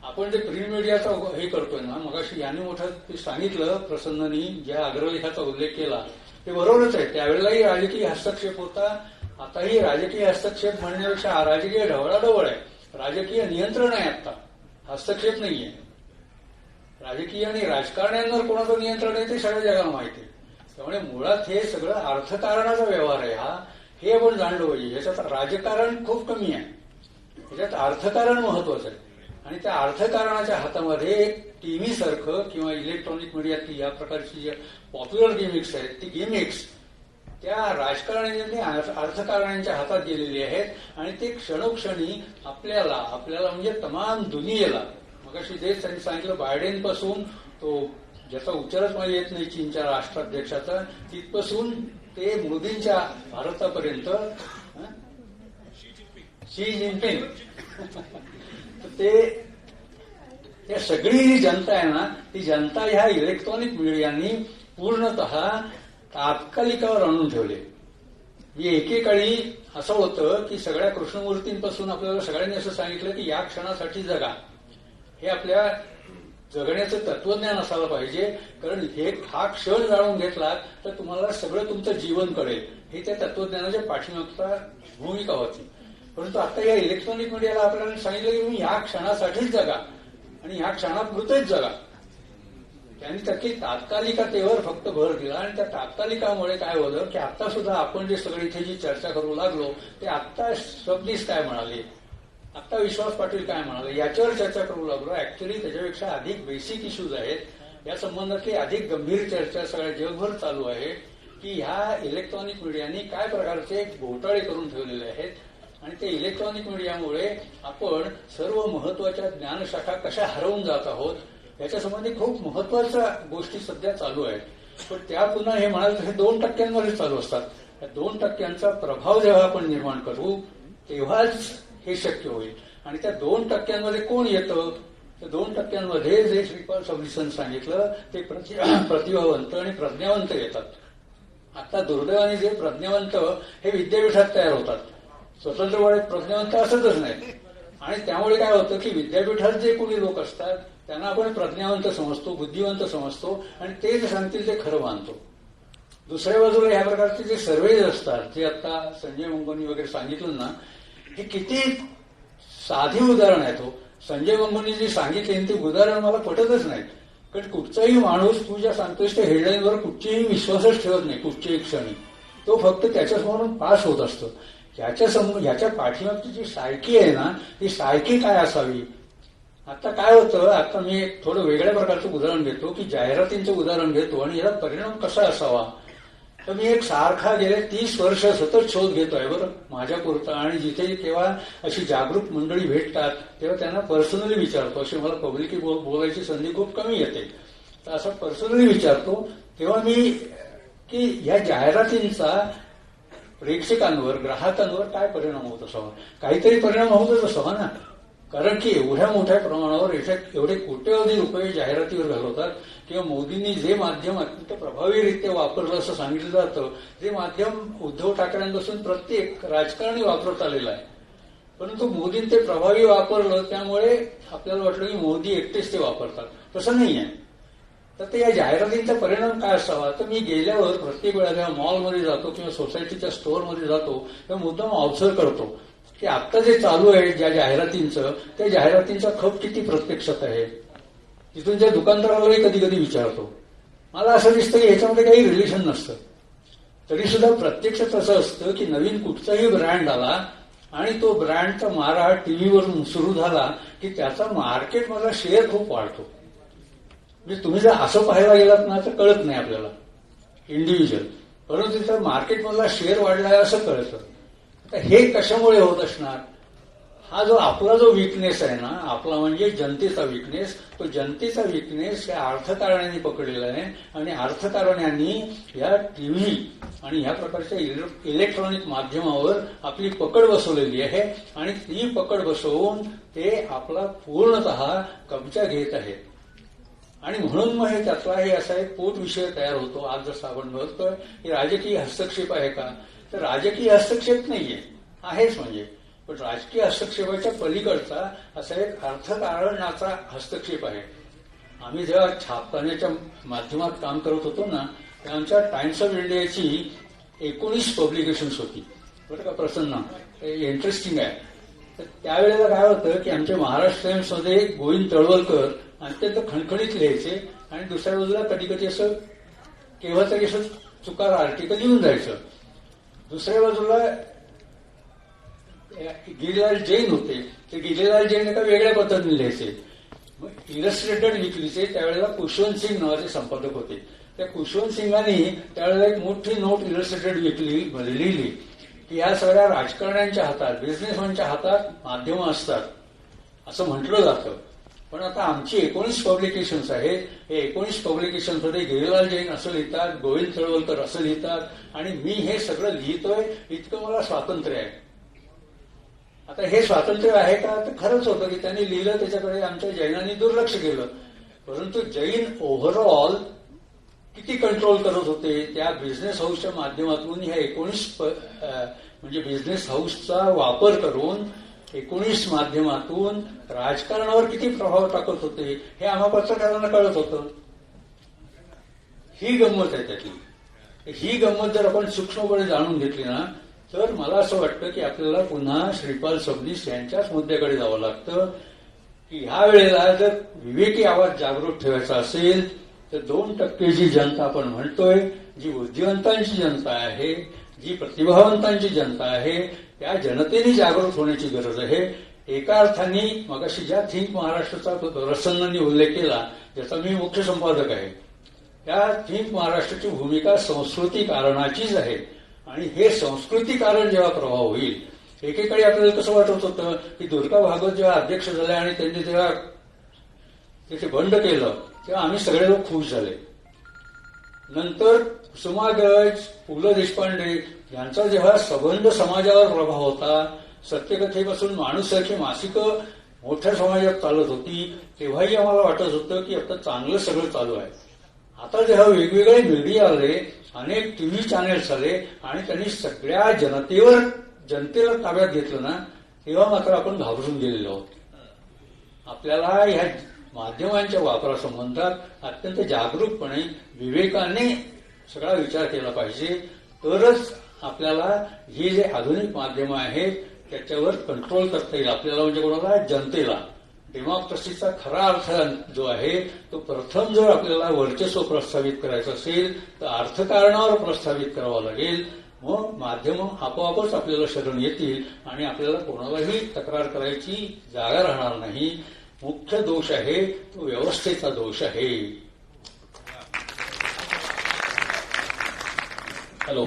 आपण जे प्रिंट मीडियाचं हे करतोय ना, मगाशी यांनी मोठं सांगितलं प्रसन्ननी ज्या अग्रलेखाचा उल्लेख केला ते बरोबरच आहे. त्यावेळेलाही राजकीय हस्तक्षेप होता, आताही राजकीय हस्तक्षेप म्हणण्यापेक्षा राजकीय ढवळाढवळ आहे. राजकीय नियंत्रण आहे, आता हस्तक्षेप नाहीये. राजकीय आणि राजकारण्यांवर कोणाचं नियंत्रण आहे ते सगळ्या जगाला माहिती आहे. त्यामुळे मुळात हे सगळं अर्थकारणाचा व्यवहार आहे हा, हे आपण जाणलं पाहिजे. याच्यात राजकारण खूप कमी आहे, याच्यात अर्थकारण महत्वाचं आहे. आणि त्या अर्थकारणाच्या हातामध्ये एक टीव्ही सारखं किंवा इलेक्ट्रॉनिक मीडियातली या प्रकारची जी पॉप्युलर गेमिक्स आहेत ती गेमिक्स त्या राजकारण्यांनी अर्थकारण्यांच्या हातात गेलेली आहेत आणि ते क्षणोक्षणी आपल्याला म्हणजे तमाम दुनियेला, मगाशी जे त्यांनी सांगितलं बायडेन पासून तो ज्याचा उच्चारच मला येत नाही चीनच्या राष्ट्राध्यक्षाचा तिथपासून ते मोदींच्या भारतापर्यंत शी जिनपिंग ते सगळी जी जनता आहे ना ती जनता ह्या इलेक्ट्रॉनिक मीडियानी पूर्णतः तात्कालिकावर आणून ठेवले. एकेकाळी असं होतं की सगळ्या कृष्णमूर्तींपासून आपल्याला सगळ्यांनी असं सांगितलं की या क्षणासाठी जगा, हे आपल्या जगण्याचं तत्वज्ञान असायला पाहिजे. कारण हा क्षण जाणून घेतला तर तुम्हाला सगळं तुमचं जीवन कळेल, हे त्या तत्वज्ञानाच्या पाठीमागचा भूमिका होती. परंतु आता या इलेक्ट्रॉनिक मीडियाला आपल्याला सांगितलं की तुम्ही या क्षणासाठीच जगा आणि या क्षणापुरतेच जगा. त्यांनी त्याची तात्कालिकतेवर फक्त भर दिला आणि त्या तात्कालिकामुळे काय होतं की आता सुद्धा आपण जे सगळे इथे जी चर्चा करू लागलो ते आत्ता सबनीस काय म्हणाले, आत्ता विश्वास पाटील काय म्हणाले याच्यावर चर्चा करू लागलो. ऍक्च्युअली त्याच्यापेक्षा अधिक बेसिक इश्यूज आहेत या संबंधातली अधिक गंभीर चर्चा सगळ्या जगभर चालू आहे की ह्या इलेक्ट्रॉनिक मीडियानी काय प्रकारचे घोटाळे करून ठेवलेले आहेत आणि ते इलेक्ट्रॉनिक मीडियामुळे आपण सर्व महत्वाच्या ज्ञानशाखा कशा हरवून जात आहोत याच्या संबंधी खूप महत्वाच्या गोष्टी सध्या चालू आहेत. पण त्या पुन्हा हे म्हणाल हे 2% चालू असतात. त्या 2% प्रभाव जेव्हा आपण निर्माण करू तेव्हाच हे शक्य होईल. आणि त्या 2% कोण येतं? त्या 2% जे श्रीपाल सबनीसांनी सांगितलं ते प्रतिभावंत आणि प्रज्ञावंत येतात. आता दुर्दैवाने जे प्रज्ञावंत हे विद्यापीठात तयार होतात, स्वतंत्रपणे प्रज्ञावंत असतच नाही. आणि त्यामुळे काय होतं की विद्यापीठात जे कोणी लोक असतात त्यांना आपण प्रज्ञावंत समजतो, बुद्धिवंत समजतो आणि ते जे सांगतील ते खरं मानतो. दुसऱ्या बाजूला ह्या प्रकारचे जे सर्वेज असतात, जे आता संजय मंगोनी वगैरे सांगितलं ना, हे किती साधी उदाहरण आहे. तो संजय मंगोनी जे सांगितले ते उदाहरण मला पटतच नाही. कारण कुठचाही माणूस तू ज्या सांगतोस त्या हेडलाईनवर कुठचीही विश्वासच ठेवत नाही कुठच्याही क्षणी. तो फक्त त्याच्यासमोरून पास होत असतो. ह्याच्या पाठीमागची जी सायकी आहे ना, ती सायकी काय असावी. आता काय होतं, आता मी एक थोडं वेगळ्या प्रकारचं उदाहरण घेतो की जाहिरातींचं उदाहरण घेतो आणि याला परिणाम कसा असावा. तर मी एक सारखा गेले 30 वर्ष सतत शोध घेतोय बरं माझ्यापुरता. आणि जिथे केव्हा अशी जागरूक मंडळी भेटतात तेव्हा त्यांना पर्सनली विचारतो. अशी मला पब्लिकली बोलायची संधी खूप कमी येते, तर असं पर्सनली विचारतो. तेव्हा मी की या जाहिरातींचा प्रेक्षकांवर, ग्राहकांवर काय परिणाम होत असावा. काहीतरी परिणाम होतच असावा ना. कारण की एवढ्या मोठ्या प्रमाणावर एवढे कोट्यवधी रुपये जाहिरातीवर घालवतात. किंवा मोदींनी जे माध्यम अत्यंत प्रभावीरित्या वापरलं असं सांगितलं जातं, जे माध्यम उद्धव ठाकरेंपासून प्रत्येक राजकारणी वापरत आलेलं आहे, परंतु मोदींनी ते प्रभावी वापरलं त्यामुळे आपल्याला वाटलं की मोदी एकटेच ते वापरतात. तसं नाही आहे. तर ते या जाहिरातींचा परिणाम काय असावा. तर मी गेल्यावर प्रत्येक वेळा जेव्हा मॉलमध्ये जातो किंवा सोसायटीच्या स्टोअरमध्ये जातो तेव्हा मुद्दाम ऑब्झर्व करतो की आता जे चालू आहे ज्या जाहिरातींचं, त्या जाहिरातींचा खप किती प्रत्यक्षात आहे. तिथून त्या दुकानदारालाही कधी कधी विचारतो. मला असं दिसतं की ह्याच्यामध्ये काही रिलेशन नसतं. तरी सुद्धा प्रत्यक्षात असं असतं की नवीन कुठचाही ब्रँड आला आणि तो ब्रँडचा मारा टीव्हीवरून सुरू झाला की त्याचा मार्केटमधला शेअर खूप वाढतो. म्हणजे तुम्ही जर असं पाहायला गेलात ना तर कळत नाही आपल्याला इंडिव्हिज्युअल, परंतु तिथं मार्केटमधला शेअर वाढला आहे असं कळतं. आता हे कशामुळे होत असणार. हा जो आपला जो विकनेस आहे ना, आपला म्हणजे जनतेचा विकनेस, तो जनतेचा विकनेस या अर्थकारण्यांनी पकडलेला आहे. आणि अर्थकारण्यांनी या टीव्ही आणि ह्या प्रकारच्या इलेक्ट्रॉनिक माध्यमावर आपली पकड बसवलेली आहे. आणि ती पकड बसवून ते आपला पूर्णतः कब्जा घेत आहेत. आणि म्हणून मग हे त्यातला हे असा एक पोट विषय तयार होतो. आज जसं आपण बघतोय की राजकीय हस्तक्षेप आहे का, तर राजकीय हस्तक्षेप नाहीये, आहेच म्हणजे. पण राजकीय हस्तक्षेपाच्या पलीकडचा असा एक अर्थकारणाचा हस्तक्षेप आहे. आम्ही जेव्हा छापखान्याच्या माध्यमात काम करत होतो ना, तेव्हा आमच्या टाइम्स ऑफ इंडियाची 19 पब्लिकेशन्स होती बरं का. प्रसन्न इंटरेस्टिंग आहे. तर त्यावेळेला काय होतं की आमच्या महाराष्ट्र टाइम्समध्ये गोविंद तळवलकर अत्यंत खणखणीत लिहायचे आणि दुसऱ्या बाजूला कधी कधी असं केव्हा तरी असं चुकार आर्टिकल येऊन जायचं. दुसऱ्या बाजूला गिरीलाल जैन होते, ते गिरीलाल जैन एका वेगळ्या पद्धतीने लिहायचे. मग इलस्ट्रेटेड विकलीचे त्यावेळेला कुशवंत सिंग नावाचे संपादक होते. त्या कुशवंत सिंगांनी त्यावेळेला एक मोठी नोट इलस्ट्रेटेड विकली लिहिली की या सगळ्या राजकारण्यांच्या हातात, बिझनेसमॅनच्या हातात माध्यमं असतात असं म्हटलं जातं. पण आता आमची 19 पब्लिकेशन्स आहेत. हे 19 पब्लिकेशन्समध्ये गिरीलाल जैन असं लिहितात, गोविंद तळवलकर असं लिहितात आणि मी हे सगळं लिहितोय. इतकं मला स्वातंत्र्य आहे. आता हे स्वातंत्र्य आहे का, तर खरंच होतं की त्यांनी लिहिलं, त्याच्याकडे आमच्या जैनांनी दुर्लक्ष केलं. परंतु जैन ओव्हरऑल किती कंट्रोल करत होते. त्या बिझनेस हाऊसच्या माध्यमातून ह्या 19 म्हणजे बिझनेस हाऊसचा वापर करून 19 माध्यमातून राजकारणावर किती प्रभाव टाकत होते हे आम्हा पत्रकारांना कळत होतं. ही गंमत आहे त्यातली. ही गंमत जर आपण सूक्ष्मपणे जाणून घेतली ना, तर मला असं वाटतं की आपल्याला पुन्हा श्रीपाल सबनीस यांच्याच मुद्द्याकडे जावं लागतं की ह्या वेळेला जर विवेकी आवाज जागृत ठेवायचा असेल तर 2% जी जनता आपण म्हणतोय, जी बुद्धिवंतांची जनता आहे, जी प्रतिभावंतांची जनता आहे, त्या जनतेने जागृत होण्याची गरज आहे. एका अर्थाने मगाशी ज्या थिंक महाराष्ट्राचा प्रसन्नांनी उल्लेख केला, ज्याचा मी मुख्य संपादक आहे, त्या थिंक महाराष्ट्राची भूमिका संस्कृतीकारणाचीच आहे. आणि हे संस्कृतीकारण जेव्हा प्रभाव होईल, एकेकाळी आपल्याला कसं वाटत होतं की दुर्गा भागवत जेव्हा अध्यक्ष झाल्या आणि त्यांनी जेव्हा ते बंद केलं तेव्हा आम्ही सगळे लोक खुश झाले. नंतर कुसुमाग्रज, पु ल देशपांडे यांचा जेव्हा संबंध समाजावर प्रभाव होता, सत्यकथेपासून माणूससारखी मासिकं मोठ्या समाजात चालत होती, तेव्हाही आम्हाला वाटत होतं की आता चांगलं सगळं चालू आहे. आता जेव्हा वेगवेगळे मीडिया आले, अनेक टीव्ही चॅनेल्स आले आणि त्यांनी सगळ्या जनतेला ताब्यात घेतलं ना, तेव्हा मात्र आपण घाबरून गेलेलो आहोत. आपल्याला ह्या माध्यमांच्या वापरासंबंधात अत्यंत जागरूकपणे, विवेकाने सगळा विचार केला पाहिजे. तरच आपल्याला हे जे आधुनिक माध्यमं आहेत त्याच्यावर कंट्रोल करता येईल. आपल्याला म्हणजे कोणाला? जनतेला. डेमोक्रेसीचा खरा अर्थ जो आहे तो प्रथम जर आपल्याला वर्चस्व प्रस्थापित करायचं असेल तर अर्थकारणावर प्रस्थापित करावं लागेल. मग माध्यमं आपोआपच आपल्याला शरण येतील आणि आपल्याला कोणालाही तक्रार करायची जागा राहणार नाही. मुख्य दोष आहे तो व्यवस्थेचा दोष आहे. हॅलो,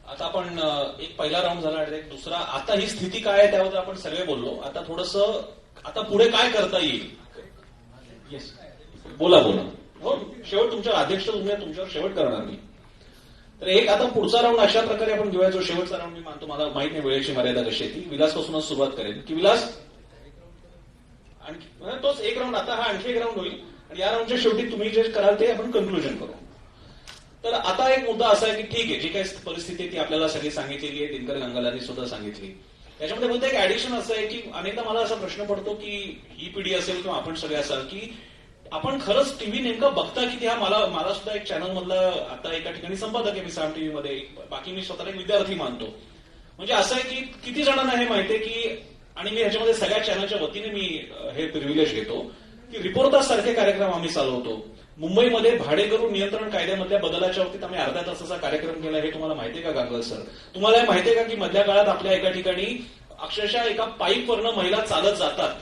आता आपण एक पहिला राऊंड झाला आणि एक दुसरा. आता ही स्थिती काय आहे त्याबद्दल आपण सगळे बोललो. आता थोडंसं आता पुढे काय करता येईल? येस, बोला. हो, शेवट तुमच्या अध्यक्ष तुमच्यावर शेवट करणार मी. तर एक आता पुढचा राऊंड अशा प्रकारे आपण घेऊया, जो शेवटचा राऊंड मी मानतो. मला माहित नाही वेळेची मर्यादा कशी आहे ती. विलासपासूनच सुरुवात करेन की विलास आणखी तोच एक राऊंड. आता हा आणखी एक राऊंड होईल आणि या राऊंडच्या शेवटी तुम्ही जे कराल ते आपण कन्क्लुजन करू. तर आता एक मुद्दा असा आहे की ठीक आहे, जी काही परिस्थिती आहे ती आपल्याला सगळी सांगितलेली आहे, दिनकर गंगालांनी सुद्धा सांगितली. त्याच्यामध्ये फक्त एक ऍडिशन असं आहे की अनेकदा मला असा प्रश्न पडतो की ही पिढी असेल किंवा आपण सगळे असाल की आपण खरंच टीव्ही नेमका बघता किती. हा मला सुद्धा एक चॅनल मधला आता एका ठिकाणी संपादक आहे मी साम टीव्ही मध्ये. बाकी मी स्वतःला एक विद्यार्थी मानतो. म्हणजे असं आहे की किती जणांना हे माहितीये की, आणि मी ह्याच्यामध्ये सगळ्या चॅनलच्या वतीने मी हे प्रिव्हिलेज घेतो की रिपोर्टर्स सारखे कार्यक्रम आम्ही चालवतो. मुंबईमध्ये भाडेकरू नियंत्रण कायद्यामधल्या बदलाच्या बाबतीत आम्ही अर्ध्या तासाचा कार्यक्रम केला. हे तुम्हाला माहितीये का गांगल सर? तुम्हाला हे माहितीये का की मधल्या काळात आपल्या एका ठिकाणी अक्षरशः एका पाईपवरनं महिला चालत जातात,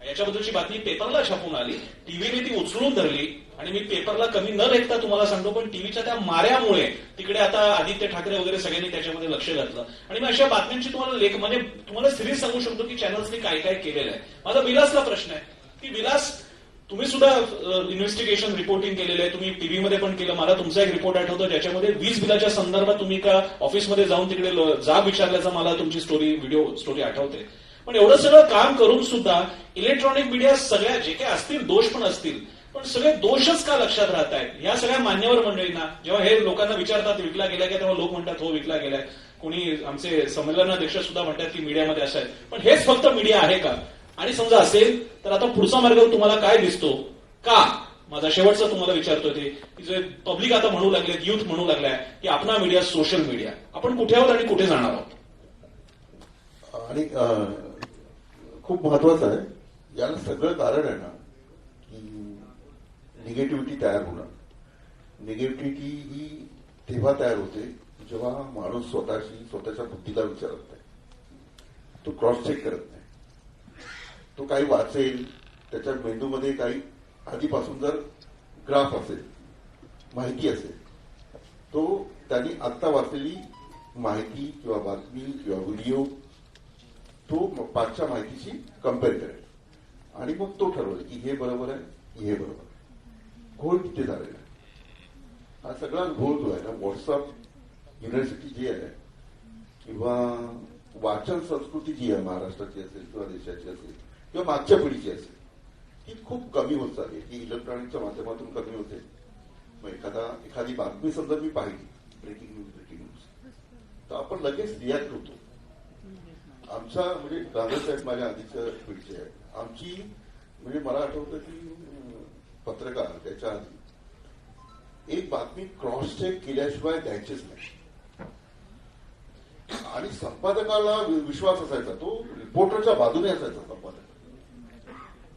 याच्याबद्दलची बातमी पेपरला छापून आली. टीव्हीने ती उचलून धरली आणि मी पेपरला कमी न लेखता तुम्हाला सांगतो, पण टीव्हीच्या त्या माऱ्यामुळे तिकडे आता आदित्य ठाकरे वगैरे सगळ्यांनी त्याच्यामध्ये लक्ष घातलं. आणि मी अशा बातम्यांची तुम्हाला म्हणजे तुम्हाला सिरीज सांगू शकतो की चॅनल्सनी काय काय केलेलं आहे. माझा विलासला प्रश्न आहे की विलास, तुम्ही सुद्धा इन्व्हेस्टिगेशन रिपोर्टिंग केलेलं आहे, तुम्ही टीव्हीमध्ये पण केलं. मला तुमचा एक रिपोर्ट आठवतो ज्याच्यामध्ये वीज बिलाच्या संदर्भात तुम्ही का ऑफिसमध्ये जाऊन तिकडे जाब विचारल्याचा मला तुमची व्हिडिओ स्टोरी आठवते. पण एवढं सगळं काम करून सुद्धा इलेक्ट्रॉनिक मीडिया सगळ्या जे काही असतील दोष पण असतील, पण सगळे दोषच का लक्षात राहत आहेत? या सगळ्या मान्यवर मंडळींना जेव्हा हे लोकांना विचारतात विकला गेलाय का, तेव्हा लोक म्हणतात हो विकला गेलाय. कोणी आमचे संमेलनाध्यक्ष सुद्धा म्हणतात की मीडियामध्ये असं आहे. पण हेच फक्त मीडिया आहे का? आणि समजा असेल तर आता पुढचा मार्ग तुम्हाला काय दिसतो का? माझा शेवटचा तुम्हाला विचारतोय ते की जे पब्लिक आता म्हणू लागले, युथ म्हणू लागलाय की आपला मीडिया सोशल मीडिया, आपण कुठे आहोत आणि कुठे जाणार आहोत? आणि खूप महत्वाचं आहे, याला सगळं कारण आहे ना की निगेटिव्हिटी तयार होणं. निगेटिव्हिटी ही तेव्हा तयार होते जेव्हा माणूस स्वतःच्या बुद्धीला विचारत नाही, तो क्रॉस चेक करत नाही. तो काही वाचेल, त्याच्या मेंदूमध्ये काही आधीपासून जर ग्राफ असेल, माहिती असेल, तो त्यांनी आत्ता वाचलेली माहिती किंवा बातमी किंवा व्हिडिओ तो पाचच्या माहितीशी कम्पेअर करेल आणि मग तो ठरवेल की हे बरोबर आहे की हे बरोबर आहे. घोळ तिथे झालेला आहे. हा सगळा घोळ जो आहे ना, व्हॉट्सअप युनिव्हर्सिटी जी आहे किंवा वाचन संस्कृती जी आहे महाराष्ट्राची असेल किंवा देशाची असेल किंवा मागच्या पिढीची असेल, ती खूप कमी होत चालली. ती इलेक्ट्रॉनिकच्या माध्यमातून कमी होते. मग एखादी बातमी समजा मी पाहिली, ब्रेकिंग न्यूज, तर आपण लगेच रिॲक्ट होतो. आमच्या म्हणजे गांधी साहेब माझ्या आधीच्या पिढीचे आहेत. आमची म्हणजे मला आठवतं की पत्रकार त्याच्या आधी एक बातमी क्रॉस चेक केल्याशिवाय द्यायचीच नाही. आणि संपादकाला विश्वास असायचा, तो रिपोर्टरच्या बाजूने असायचा संपादक.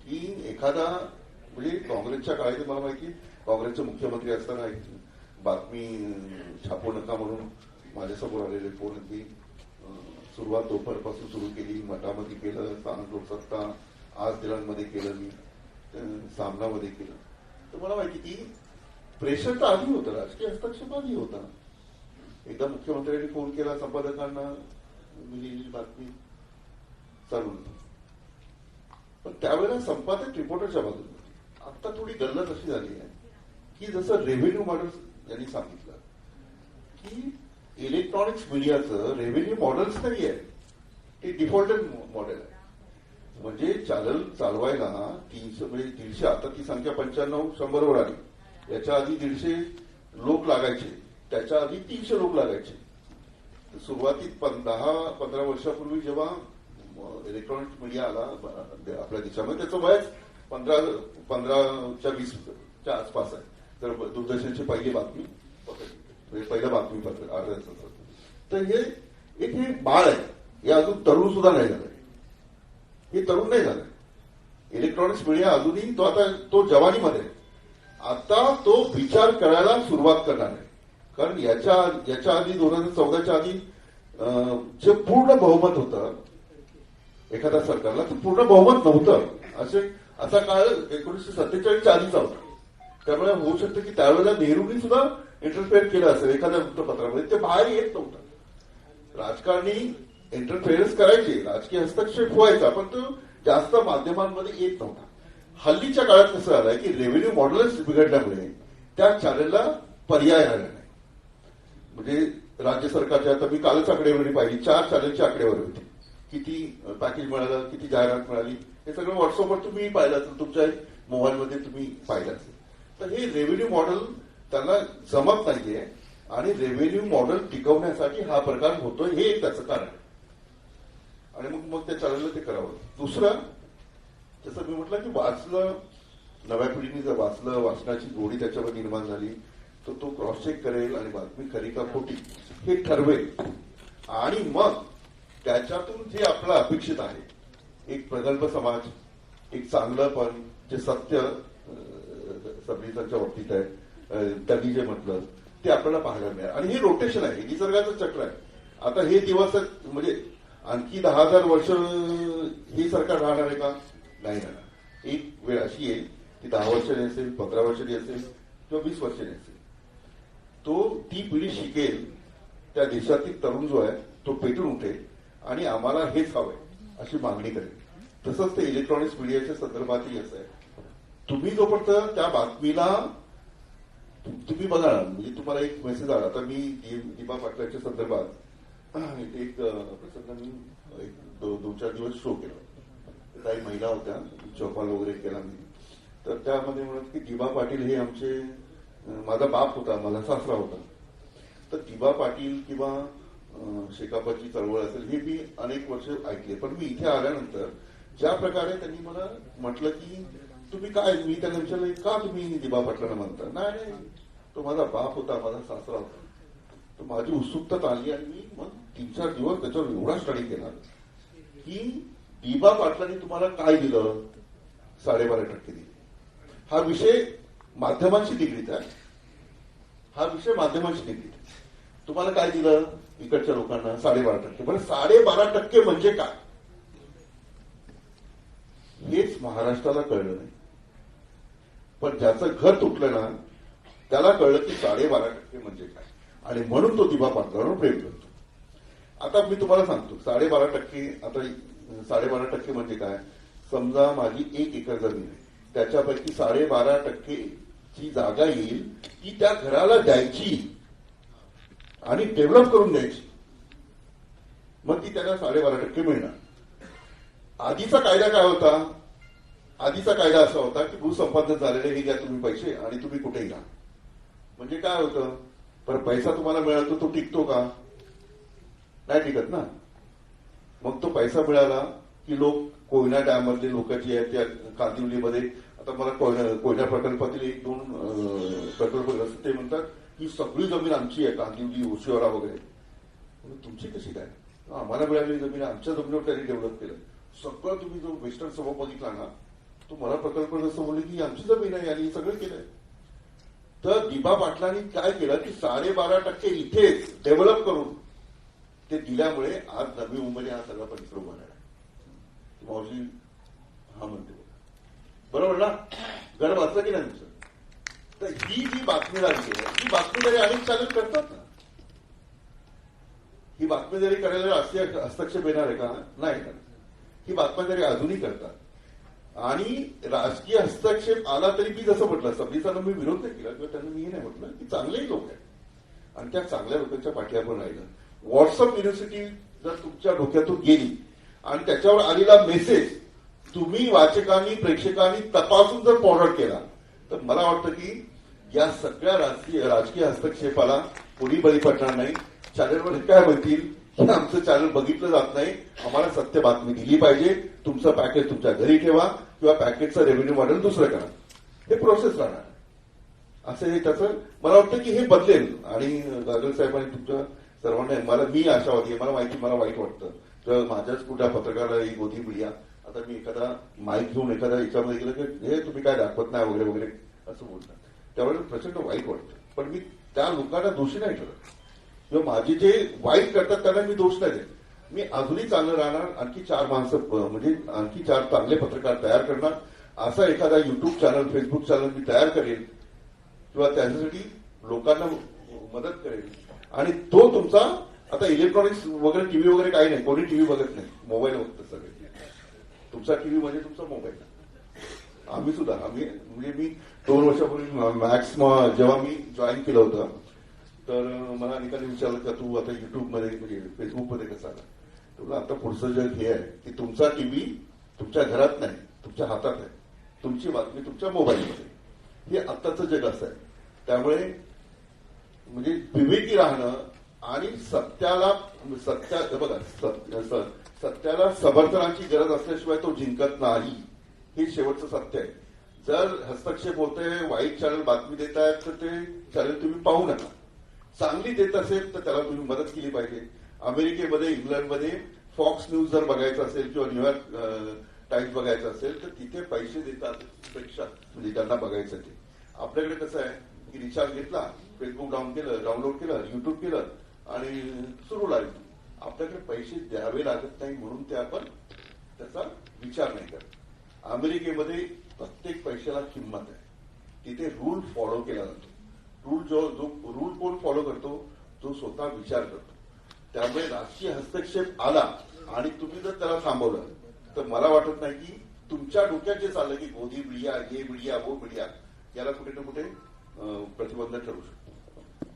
की एखादा म्हणजे काँग्रेसच्या काळात मला माहिती, काँग्रेसचे मुख्यमंत्री असताना बातमी छापू नका म्हणून माझ्यासमोर आलेले फोन की सुरुवात दोपहरपासून सुरू केली, मठामध्ये केलं, स्थानिक लोकसत्ता, आज दिलांमध्ये केलं, मी सामनामध्ये केलं. तर मला माहिती की प्रेशर तर आधी होतं, राजकीय हस्तक्षेप आधी होता. एकदा मुख्यमंत्र्यांनी फोन केला संपादकांना, मी लिहिलेली बातमी चालू होती. पण त्यावेळेला संपादक रिपोर्टरच्या बाजूने होते. आता थोडी गल्लत अशी झाली आहे की जसं रेव्हेन्यू मॉडेल यांनी सांगितलं की इलेक्ट्रॉनिक्स मीडियाचं रेव्हेन्यू मॉडेल्स नाही आहे, ते डिफॉल्टेड मॉडेल आहे. म्हणजे चॅनल चालवायला 300 म्हणजे 150, आता ती संख्या 95-100 वर आली. याच्या आधी 150 लोक लागायचे, त्याच्या आधी 300 लोक लागायचे. सुरुवातीत 10-15 वर्षापूर्वी जेव्हा इलेक्ट्रॉनिक मीडिया आला आपल्या देशामध्ये, त्याचं वयच 15च्या 20च्या आसपास आहे. तर दूरदर्शनची पहिली बातमी म्हणजे पहिलं बातमीपत्र अर्ध्या तासाचं. तर हे बाळ आहे, हे अजून तरुण सुद्धा नाही झालंय, हे तरुण नाही झालंय. इलेक्ट्रॉनिक्स मीडिया अजूनही तो जवानीमध्ये आहे. आता तो विचार करायला सुरुवात करणार आहे. कारण याच्या आधी 2014च्या आधी जे पूर्ण बहुमत होतं एखाद्या सरकारला, ते पूर्ण बहुमत नव्हतं. असा काळ 1947च्या आधीचा होता. त्यामुळे होऊ शकतं की त्यावेळेला नेहरूंनी सुद्धा इंटरफेअर केलं असेल एखाद्या वृत्तपत्रामध्ये, ते बाहेर येत नव्हतं. राजकारणी इंटरफेअरन्स करायचे, राजकीय हस्तक्षेप व्हायचा, पण तो जास्त माध्यमांमध्ये येत नव्हता. हल्लीच्या काळात कसं आलंय की रेव्हेन्यू मॉडेल्स बिघडल्यामुळे त्या चॅनलला पर्याय राहिला नाही. म्हणजे राज्य सरकारच्या, आता मी कालच आकडेवारी पाहिली, 4 चॅनलची आकडेवारी होती. किती पॅकेज मिळालं, किती जाहिरात मिळाली, हे सगळं व्हॉट्सअपवर तुम्ही पाहिलं असेल, तुमच्या मोबाईलमध्ये तुम्ही पाहिलं असेल. तर हे रेव्हेन्यू मॉडेल त्यांना जमत नाहीये आणि रेव्हेन्यू मॉडेल टिकवण्यासाठी हा प्रकार होतोय, हे एक त्याचं कारण आहे. आणि मग त्या चॅनलला ते करावं. दुसरं, जसं मी म्हटलं की वाचलं, नव्या पिढीने जर वाचलं, वाचनाची गोडी त्याच्यावर निर्माण झाली, तर तो क्रॉस चेक करेल आणि बातमी खरी का खोटी हे ठरवेल. आणि मग त्याच्यातून जे आपलं अपेक्षित आहे, एक प्रगल्भ समाज, एक चांगलं पण जे सत्य सबनीसांच्या बाबतीत आहे, त्यांनी जे म्हटलं ते आपल्याला पाहायला मिळेल. आणि हे रोटेशन आहे, निसर्गाचं चक्र आहे. आता हे दिवस म्हणजे आणखी 10,000 वर्ष हे सरकार राहणार आहे का? नाही राहणार. एक वेळ अशी येईल ती 10 वर्षांनी असेल, 15 वर्षांनी असेल किंवा 20 वर्षांनी असेल. ती पिढी शिकेल, त्या देशातील तरुण जो आहे तो पेटून उठेल आणि आम्हाला हेच हवंय अशी मागणी करेल. तसंच ते इलेक्ट्रॉनिक्स मीडियाच्या संदर्भातही असं आहे. तुम्ही जोपर्यंत त्या बातमीला तुम्ही बघा, म्हणजे तुम्हाला एक मेसेज आला. आता मी दीपा पाटलांच्या संदर्भात एक प्रसंग मी 2-4 दिवस शो केला. काही महिला होत्या, चौपाल वगैरे केला मी. तर त्यामध्ये म्हणत की दिबा पाटील हे आमचे, माझा बाप होता, माझा सासरा होता. तर दिबा पाटील किंवा शेकापची चळवळ असेल हे मी अनेक वर्ष ऐकले. पण मी इथे आल्यानंतर ज्या प्रकारे त्यांनी मला म्हटलं की तुम्ही काय, मी त्यांना विचारलं का तुम्ही दिबा पाटलांना म्हणता? नाही, तो माझा बाप होता, माझा सासरा होता. तर माझी उत्सुकता आली आणि मी मग 3-4 दिवस त्याच्यावर एवढा स्टडी केला की दिबा पाटलांनी तुम्हाला काय दिलं? 12.5% दिले. हा विषय माध्यमांशी निगडीत आहे. हा विषय माध्यमांशी निगडीत आहे. तुम्हाला काय दिलं इकडच्या लोकांना? 12.5%. बरं, 12.5% म्हणजे काय हेच महाराष्ट्राला कळलं नाही. पण ज्याचं घर तुटलं ना त्याला कळलं की 12.5% म्हणजे काय, आणि म्हणून तो दिबा पाटलांवर प्रेम करतो. आता मी तुम्हाला सांगतो 12.5%. आता 12.5% म्हणजे काय? समजा माझी 1 एकर जमीन आहे, त्याच्यापैकी 12.5% ची जागा येईल ती त्या घराला द्यायची आणि डेव्हलप करून द्यायची. मग ती त्याला 12.5% मिळणार. आधीचा कायदा काय होता? आधीचा कायदा असा होता की भूसंपादन झालेले हे घ्या तुम्ही पैसे आणि तुम्ही कुठेही राहा. म्हणजे काय होतं? पण पैसा तुम्हाला मिळाला तो टिकतो का? नाही टिकत ना. मग तो पैसा मिळाला की लोक, कोयना डॅम मधले लोक जे आहेत त्या कांदिवलीमध्ये, आता मला कोयना प्रकल्पातील 1-2 प्रकल्प ते म्हणतात की सगळी जमीन आमची आहे, कांदिवली, ओशिवरा वगैरे. तुमची कशी काय? आम्हाला मिळालेली जमीन आमच्या जमिनीवर त्यांनी डेव्हलप केलं. सगळं तुम्ही जो वेस्टर्न सभा बघितला ना, तो मला प्रकल्प जसं बोलले की आमची जमीन आहे आणि सगळं केलंय. तर दिबा पाटलांनी काय केलं की 12.5% इथेच डेव्हलप करून ते दिल्यामुळे आज नवी मुंबई हा सगळा परिसर उभा आहे. मावशी हा म्हणते बरोबर ना? घर वाचलं की नाही तुमचं? तर ही जी बातमीदारी आहे, ही बातमीदारी अनेक चॅनल करतात ना. ही बातमीदारी करायला राष्ट्रीय हस्तक्षेप येणार आहे का? नाही. ही बातमीदारी अजूनही करतात. आणि राजकीय हस्तक्षेप आला तरी मी जसं म्हटलं सबनीसांना मी विरोध नाही केला किंवा त्यांना मी हे नाही म्हटलं की चांगलेही लोक आहेत आणि त्या चांगल्या लोकांच्या पाठी आपण राहिलं. व्हॉट्सअप युनिव्हर्सिटी जर तुमच्या डोक्यातून गेली आणि त्याच्यावर आलेला मेसेज तुम्ही वाचकांनी प्रेक्षकांनी तपासून जर फॉरवर्ड केला तर मला वाटतं की या सगळ्या राजकीय हस्तक्षेपाला कोणी बळी पडणार नाही. चॅनलवर काय म्हणतील की आमचं चॅनल बघितलं जात नाही, आम्हाला सत्य बातमी दिली पाहिजे, तुमचं पॅकेज तुमच्या घरी ठेवा किंवा पॅकेजचं रेव्हेन्यू मॉडेल दुसरं करा, हे प्रोसेस राहणार असं हे त्याचं मला वाटतं की हे बदलेल. आणि गागल साहेबांनी तुमच्या सर्वांना मी आशावादी आहे, मला माहिती मला वाईट वाटतं तर माझ्याच कुठल्या पत्रकाराला ही गोदी मीडिया आता मी एखादा माईक घेऊन एखाद्या याच्यामध्ये गेलं की हे तुम्ही काय दाखवत नाही वगैरे वगैरे असं बोलतात त्यावेळेला प्रचंड वाईट वाटतं. पण मी त्या लोकांना दोषी नाही ठरत किंवा माझे जे वाईट करतात त्यांना मी दोष नाही देत. मी अजूनही चांगलं राहणार, आणखी 4 माणसं म्हणजे आणखी 4 चांगले पत्रकार तयार करणार, असा एखादा युट्यूब चॅनल फेसबुक चॅनल मी तयार करेन किंवा त्याच्यासाठी लोकांना मदत करेन. आणि तो तुमचा आता इलेक्ट्रॉनिक्स वगैरे टीव्ही वगैरे काही नाही, कोणी टीव्ही बघत नाही, मोबाईल बघतं सगळे. तुमचा टीव्ही म्हणजे तुमचा मोबाईल. आम्ही सुद्धा म्हणजे मी 2 वर्षापूर्वी मॅक्स जेव्हा मी जॉईन केलं होतं तर मला अनेकांनी विचारलं का तू आता युट्यूबमध्ये म्हणजे फेसबुकमध्ये कसं आला. तुला आता पुढचं जग हे आहे की तुमचा टीव्ही तुमच्या घरात नाही, तुमच्या हातात आहे, तुमची बातमी तुमच्या मोबाईलमध्ये. हे आत्ताचं जग असं आहे. त्यामुळे म्हणजे विवेकी राहणं आणि सत्याला समर्थनाची गरज असल्याशिवाय तो जिंकत नाही, हे शेवटचं सत्य आहे. जर हस्तक्षेप होतोय, वाईट चॅनल बातमी देत आहेत तर ते चॅनल तुम्ही पाहू नका. चांगली देत असेल तर त्याला तुम्ही मदत केली पाहिजे. अमेरिकेमध्ये इंग्लंडमध्ये फॉक्स न्यूज जर बघायचं असेल किंवा न्यूयॉर्क टाइम्स बघायचं असेल तर तिथे पैसे देतात पेक्षा म्हणजे त्यांना बघायचं ते. आपल्याकडे कसं आहे की रिचार्ज घेतला, फेसबुक डाउनलोड केलं, युट्यूब केलं आणि सुरू लागलं. आपल्याकडे पैसे द्यावे लागत नाही म्हणून ते आपण त्याचा विचार नाही करत. अमेरिकेमध्ये प्रत्येक पैशाला किंमत आहे. तिथे रूल फॉलो केला जातो. जो रूल कोण फॉलो करतो तो स्वतः विचार करतो. त्यामुळे राजकीय हस्तक्षेप आला आणि तुम्ही जर त्याला थांबवलं तर मला वाटत नाही की तुमच्या डोक्यात जे चाललं की गोदी मीडिया, हे मीडिया, वो मीडिया, याला कुठे ना कुठे प्रतिबंध ठरू शकतो.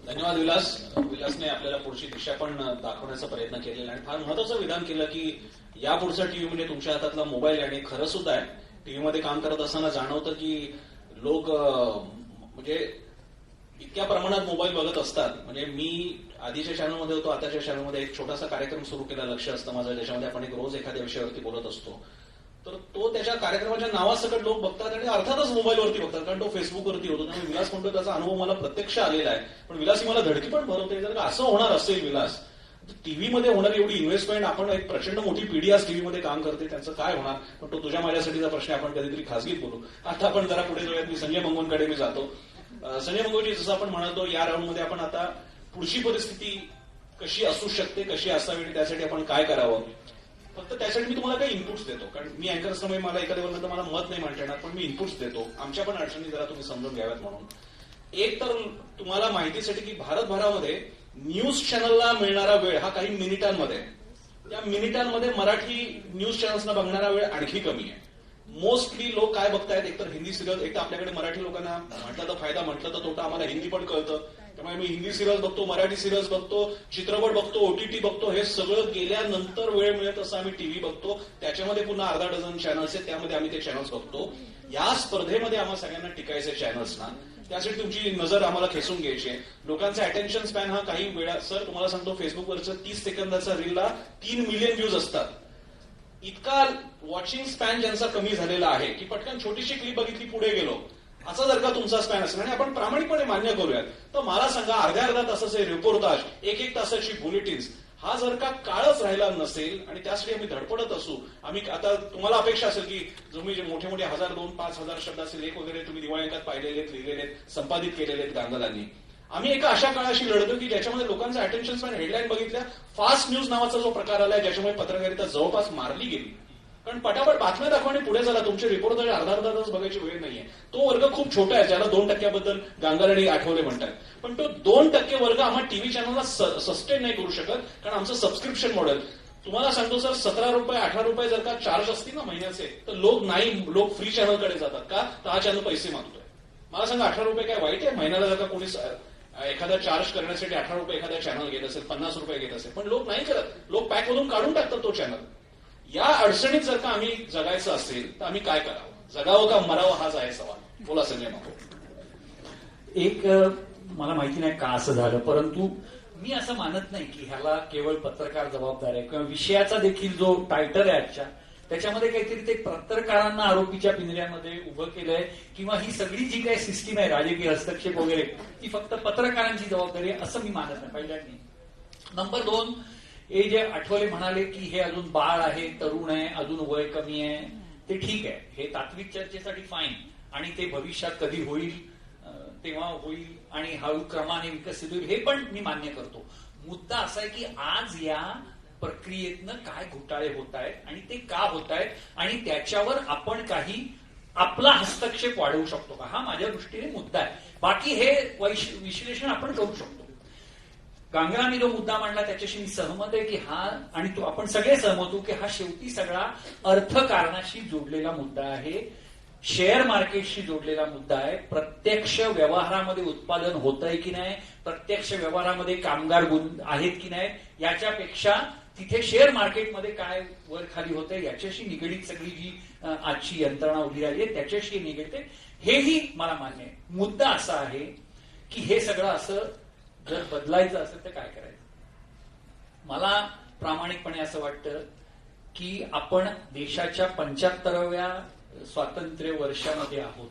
धन्यवाद विलासने आपल्याला पुढची दिशा पण दाखवण्याचा प्रयत्न केलेला आणि फार महत्वाचं विधान केलं की यापुढचा टीव्ही म्हणजे तुमच्या हातातला मोबाईल. आणि खरं सुद्धा आहे, टीव्हीमध्ये काम करत असताना जाणवतं की लोक म्हणजे इतक्या प्रमाणात मोबाईल बघत असतात. म्हणजे मी आधीच्या चॅनलमध्ये होतो, आताच्या चॅनलमध्ये एक छोटासा कार्यक्रम सुरू केला, लक्ष असतं माझं, ज्याच्यामध्ये आपण एक रोज एखाद्या विषयावरती बोलत असतो. तर तो त्याच्या कार्यक्रमाच्या नावासकट लोक बघतात आणि अर्थातच मोबाईलवरती बघतात कारण तो फेसबुकवरती होतो. त्यामुळे विलास म्हणतो त्याचा अनुभव मला प्रत्यक्ष आलेला आहे. पण विलास ही मला धडकी पण भरवते जर का असं होणार असेल विलास टीव्हीमध्ये होणारी एवढी इन्व्हेस्टमेंट, आपण एक प्रचंड मोठी पिढी आज टीव्हीमध्ये काम करते, त्यांचं काय होणार. पण तो तुझ्या माझ्यासाठीचा प्रश्न आपण कधीतरी खासगीत बोलू. आता आपण जरा पुढे जाऊयात. मी संजय मंगोंकडे मी जातो. संजय मंगोजी, जसं आपण म्हणालो या राऊंडमध्ये आपण आता पुढची परिस्थिती कशी असू शकते, कशी असावी, त्यासाठी आपण काय करावं, फक्त त्यासाठी मी तुम्हाला काही इनपुट्स देतो. कारण मी अँकर असल्यामुळे मला एखाद्या वेळेला मला मत नाही मांडता येणार, पण मी इनपुट्स देतो. आमच्या पण अडचणी जरा तुम्ही समजून घ्याव्यात म्हणून. एक तर तुम्हाला माहितीसाठी की भारतभरामध्ये न्यूज चॅनलला मिळणारा वेळ हा काही मिनिटांमध्ये आहे. त्या मिनिटांमध्ये मराठी न्यूज चॅनल्सना बघणारा वेळ आणखी कमी आहे. मोस्टली लोक काय बघतायत, एकतर हिंदी सिरियल. एक तर आपल्याकडे मराठी लोकांना म्हटलं तर फायदा, म्हटलं तर तोटा. आम्हाला हिंदी पण कळतं, त्यामुळे मी हिंदी सिरियल्स बघतो, मराठी सिरियल्स बघतो, चित्रपट बघतो, ओटीटी बघतो. हे सगळं गेल्यानंतर वेळ मिळत असं आम्ही टीव्ही बघतो. त्याच्यामध्ये पुन्हा अर्धा डझन चॅनल्स आहेत, त्यामध्ये आम्ही ते चॅनल्स बघतो. या स्पर्धेमध्ये आम्हाला सगळ्यांना टिकायचे चॅनल्सना, त्यासाठी तुमची नजर आम्हाला खेचून घ्यायची आहे. लोकांचा अटेन्शन स्पॅन हा काही वेळा, सर तुम्हाला सांगतो, फेसबुकवरचं 30 सेकंदाचा रीलला 3 मिलियन व्ह्यूज असतात. इतका वॉचिंग स्पॅन ज्यांचा कमी झालेला आहे की पटकन छोटीशी क्लिप बघितली पुढे गेलो, असा जर का तुमचा स्पॅन असेल आणि आपण प्रामाणिकपणे मान्य करूयात तर मला सांगा, अर्ध्या तासाचे रिपोर्टाज, 1 तासाची बुलेटिन्स, हा जर का काळच राहिला नसेल आणि त्यासाठी आम्ही धडपडत असू. आम्ही आता तुम्हाला अपेक्षा असेल की तुम्ही जे मोठे मोठे 1000, 2000, 5000 शब्दाचे लेख वगैरे तुम्ही दिवाळी अंकात पाहिलेले आहेत, लिहिलेले आहेत, संपादित केलेले आहेत गांगलांनी. आम्ही एका अशा काळाशी लढतो की ज्याच्यामध्ये लोकांचं अटेन्शन स्पॅन, हेडलाईन बघितल्या, फास्ट न्यूज नावाचा जो प्रकार आलाय ज्याच्यामुळे पत्रकारिता जवळपास मारली गेली. कारण पटापट बातम्या दाखवणे पुढे झाला, तुमचे रिपोर्ट अर्धा तास बघायची वेळ नाहीये. तो वर्ग खूप छोटा आहे, ज्याला 2% गांगर आणि आठवले म्हणतात. पण तो 2% वर्ग आम्हाला टीव्ही चॅनलला सस्टेन नाही करू शकत, कारण आमचं सबस्क्रिप्शन मॉडेल तुम्हाला सांगतो सर, 17 रुपये 18 रुपये जर का चार्ज असतील ना महिन्याचे, तर लोक फ्री चॅनलकडे जातात का, तर हा चॅनल पैसे मागतोय. मला सांगा 18 रुपये काय वाईट आहे? महिन्याला जर का कोणी एखादा चार्ज करण्यासाठी 18 रुपये एखादा चॅनल घेत असेल, 50 रुपये घेत असेल, पण लोक नाही करत. लोक पॅकमधून काढून टाकतात तो चॅनल. या अडचणीत जर का आम्ही जगायचं असेल तर आम्ही काय करावं? जगावं का मरावं हाच आहे सवाल. बोला संजय माको. एक मला माहिती नाही का असं झालं, परंतु मी असं मानत नाही की ह्याला केवळ पत्रकार जबाबदार आहे, किंवा विषयाचा देखील जो टायटल आहे आजच्या त्याच्यामध्ये काहीतरी ते पत्रकारांना आरोपीच्या पिंजऱ्यामध्ये उभं केलंय, किंवा ही सगळी जी काही सिस्टीम आहे राजकीय हस्तक्षेप वगैरे ती फक्त पत्रकारांची जबाबदारी आहे असं मी मानत नाही. पहिल्यांदा. नंबर 2, हे जे आठवले म्हणाले की हे अजून बाळ आहे, तरुण आहे, अजून वय कमी आहे, ते ठीक आहे, हे तात्विक चर्चेसाठी फाईन, आणि ते भविष्यात कधी होईल तेव्हा होईल आणि हळू क्रमाने विकसित होईल, हे पण मी मान्य करतो. मुद्दा असा आहे की आज या प्रक्रियेतनं काय घोटाळे होत आहेत आणि ते का होत आहेत, आणि त्याच्यावर आपण काही आपला हस्तक्षेप वाढवू शकतो का, हा माझ्या दृष्टीने मुद्दा आहे. बाकी हे विश्लेषण आपण करू शकतो. गांगराने जो मुद्दा मांडला त्याच्याशी मी सहमत आहे की हा, आणि तो आपण सगळे सहमत होऊ की हा शेवटी सगळा अर्थकारणाशी जोडलेला मुद्दा आहे, शेअर मार्केटशी जोडलेला मुद्दा आहे. प्रत्यक्ष व्यवहारामध्ये उत्पादन होतंय की नाही, प्रत्यक्ष व्यवहारामध्ये कामगार आहेत की नाही, याच्यापेक्षा तिथे शेअर मार्केटमध्ये काय वर खाली होतंय याच्याशी निगडीत सगळी जी आजची यंत्रणा उभी राहिली आहे त्याच्याशी निगडीत आहे, हेही मला मान्य आहे. मुद्दा असा आहे की हे सगळं असं जर बदलायचं असेल तर काय करायचं. मला प्रामाणिकपणे असं वाटतं की आपण देशाच्या 75व्या स्वातंत्र्य वर्षामध्ये आहोत.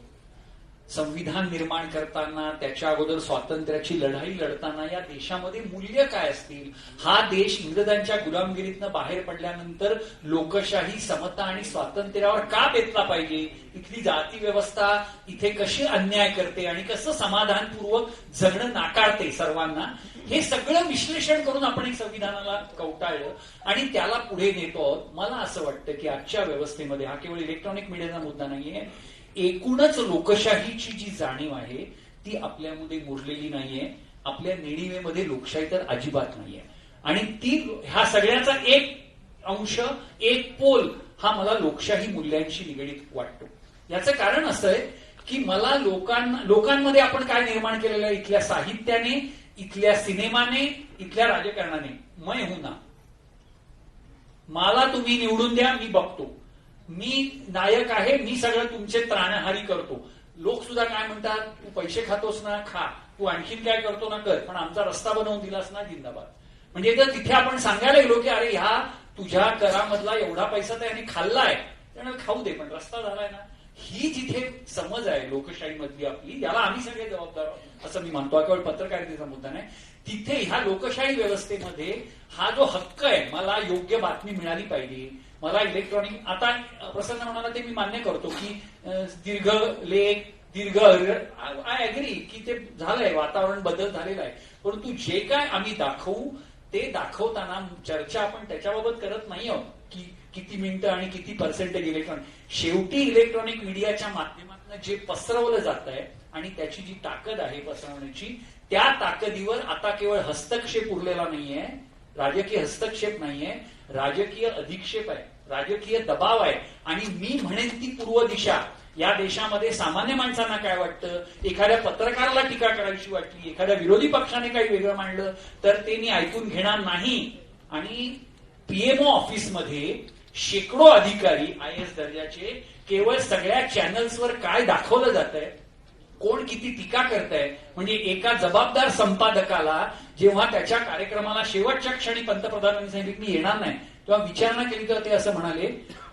संविधान निर्माण करताना, त्याच्या अगोदर स्वातंत्र्याची लढाई लढताना या देशामध्ये मूल्य काय असतील, हा देश इंग्रजांच्या गुलामगिरीतनं बाहेर पडल्यानंतर लोकशाही, समता आणि स्वातंत्र्यावर का बेतला पाहिजे, इथली जाती व्यवस्था इथे कशी अन्याय करते आणि कसं समाधानपूर्वक जगणं नाकारते सर्वांना, हे सगळं विश्लेषण करून आपण एक संविधानाला कवटाळलं आणि त्याला पुढे नेतो आहोत. मला असं वाटतं की आजच्या व्यवस्थेमध्ये, हा केवळ इलेक्ट्रॉनिक मीडियाचा मुद्दा नाहीये, एकूणच लोकशाहीची जी जाणीव आहे ती आपल्यामध्ये मुरलेली नाहीये. आपल्या निणिवेमध्ये लोकशाही तर अजिबात नाहीये, आणि ती ह्या सगळ्याचा एक अंश, एक पोल हा मला लोकशाही मूल्यांशी निगडीत वाटतो. याचं कारण असं आहे की मला लोकांमध्ये आपण काय निर्माण केलेलं आहे, इथल्या साहित्याने, इथल्या सिनेमाने, इथल्या राजकारणाने, मैं हूं ना, मला तुम्ही निवडून द्या, मी बघतो, मी नायक आहे, मी सगळं तुमचे त्राणहारी करतो. लोक सुद्धा काय म्हणतात, तू पैसे खातोस ना, खा, तू आणखीन काय करतो ना कर, पण आमचा रस्ता बनवून दिलास ना, जिंदाबाद. म्हणजे जर तिथे आपण सांगायला गेलो की अरे ह्या तुझ्या करामधला एवढा पैसा तर यांनी खाल्लाय, त्यामुळे खाऊ दे, पण रस्ता झालाय ना, ही जिथे समज आहे लोकशाही मधली आपली, याला आम्ही सगळे जबाबदार आहोत असं मी मानतो. केवळ पत्रकारितेचा मुद्दा नाही, तिथे ह्या लोकशाही व्यवस्थेमध्ये हा जो हक्क आहे, मला योग्य बातमी मिळाली पाहिजे, मला इलेक्ट्रॉनिक, आता प्रसन्न म्हणाला ते मी मान्य करतो की दीर्घ लेख, दीर्घ, आय अग्री की ते झालंय, वातावरण बदल झालेला आहे, परंतु जे काय आम्ही दाखवू ते दाखवताना चर्चा आपण त्याच्याबाबत करत नाही आहोत की किती मिनिटं आणि किती पर्सेंटेज इलेक्ट्रॉनिक. शेवटी इलेक्ट्रॉनिक मीडियाच्या माध्यमातून जे पसरवलं जात आहे आणि त्याची जी ताकद आहे पसरवण्याची, त्या ताकदीवर आता केवळ हस्तक्षेप उरलेला नाहीये, राजकीय हस्तक्षेप नाहीये, राजकीय अधिक्षेप आहे, राजकीय दबाव आहे. आणि मी म्हणेन ती पूर्व दिशा या देशामध्ये सामान्य माणसांना काय वाटतं, एखाद्या पत्रकाराला टीका करायची वाटली, एखाद्या विरोधी पक्षाने काही वेगळं मांडलं तर ते मी ऐकून घेणार नाही. आणि पीएमओ ऑफिसमध्ये शेकडो अधिकारी IAS दर्जाचे केवळ सगळ्या चॅनल्सवर काय दाखवलं जात आहे, कोण किती टीका करताय, म्हणजे एका जबाबदार संपादकाला जेव्हा त्याच्या कार्यक्रमाला शेवटच्या क्षणी पंतप्रधानांनी सांगितलं मी येणार नाही, तेव्हा विचारणा केली तर ते असं म्हणाले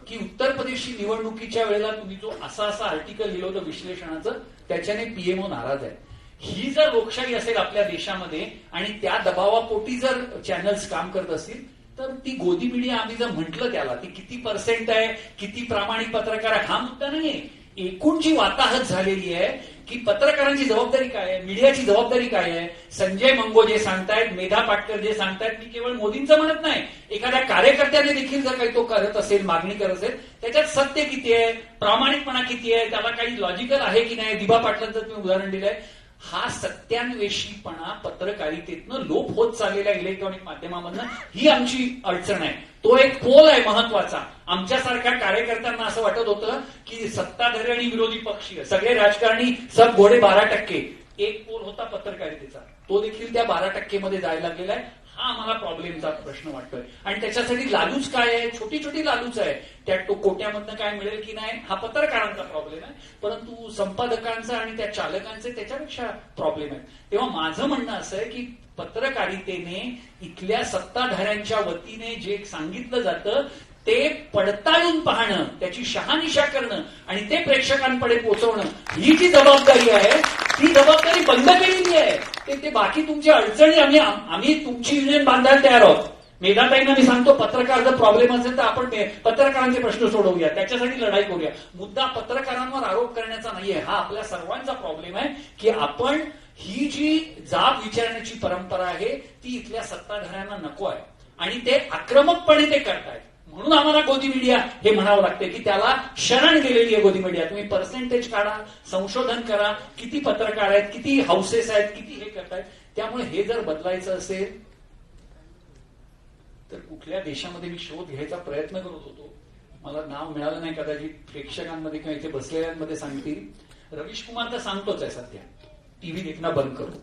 की उत्तर प्रदेशची निवडणुकीच्या वेळेला तुम्ही जो असा आर्टिकल लिहिलं होतं विश्लेषणाचं, त्याच्याने पीएमओ नाराज आहे. ही जर लोकशाही असेल आपल्या देशामध्ये आणि त्या दबावापोटी जर चॅनल्स काम करत असतील तर ती गोदी मीडिया, आम्ही जर म्हटलं त्याला, ती किती पर्सेंट आहे, किती प्रामाणिक पत्रकार आहे, हा मुद्दा नाहीये. एकूण जी वाताहत झालेली आहे की पत्रकारांची जबाबदारी काय आहे, मीडियाची जबाबदारी काय आहे, संजय मंगो जे सांगतायत, मेधा पाटकर जे सांगतायत, मी केवळ मोदींचं म्हणत नाही, एखाद्या कार्यकर्त्याने देखील जर काही तो करत असेल, मागणी करत असेल, त्याच्यात सत्य किती आहे, प्रामाणिकपणा किती आहे, त्याला काही लॉजिकल आहे की नाही. दिबा पाटलांचं तुम्ही उदाहरण दिलंय, हा सत्यान्वेषीपणा पत्रकारितेतनं लोप होत चाललेल्या इलेक्ट्रॉनिक माध्यमामधनं ही आमची अडचण आहे. तो एक पोल आहे महत्वाचा. आमच्यासारख्या कार्यकर्त्यांना असं वाटत होतं की सत्ताधारी आणि विरोधी पक्षीय सगळे राजकारणी सब घोडे 12%. एक पोल होता पत्रकारितेचा, तो देखील त्या 12% मध्ये जायला गेलाय. हा आम्हाला प्रॉब्लेमचा प्रश्न वाटतोय. आणि त्याच्यासाठी लालूच काय आहे, छोटी छोटी लालूच आहे. त्या कोट्यामधनं काय मिळेल की नाही हा पत्रकारांचा प्रॉब्लेम आहे, परंतु संपादकांचा आणि त्या चालकांचे त्याच्यापेक्षा प्रॉब्लेम आहे. तेव्हा माझं म्हणणं असं आहे की पत्रकारितेने इथल्या सत्ताधाऱ्यांच्या वतीने जे सांगितलं जातं ते पडताळून पाहणं, त्याची शहानिशा करणं आणि ते प्रेक्षकांकडे पोहोचवणं ही जी जबाबदारी आहे ती जबाबदारी बंद केलेली आहे. ते बाकी तुमच्या अडचणी आम्ही तुमची युनियन बांधायला तयार आहोत. मेधाताईंना मी सांगतो, पत्रकार जर प्रॉब्लेम असेल तर आपण पत्रकारांचे प्रश्न सोडवूया, त्याच्यासाठी लढाई करूया. मुद्दा पत्रकारांवर आरोप करण्याचा नाहीये, हा आपल्या सर्वांचा प्रॉब्लेम आहे की आपण ही जी जाब विचारण्याची परंपरा आहे ती इथल्या सत्ताधाऱ्यांना नको आहे आणि ते आक्रमकपणे ते करतायत. म्हणून आम्हाला गोदी मीडिया हे म्हणावं लागतं की त्याला शरण गेलेली आहे गोदी मीडिया. तुम्ही पर्सेंटेज काढा, संशोधन करा, किती पत्रकार आहेत, किती हाऊसेस आहेत, किती हे करतायत. त्यामुळे हे जर बदलायचं असेल तर कुठल्या देशामध्ये मी शोध घ्यायचा प्रयत्न करत होतो, मला नाव मिळालं नाही, कदाचित प्रेक्षकांमध्ये किंवा इथे बसलेल्यांमध्ये सांगतील. रवीश कुमार तर सांगतोच आहे सध्या, टीव्ही देखना बंद करो,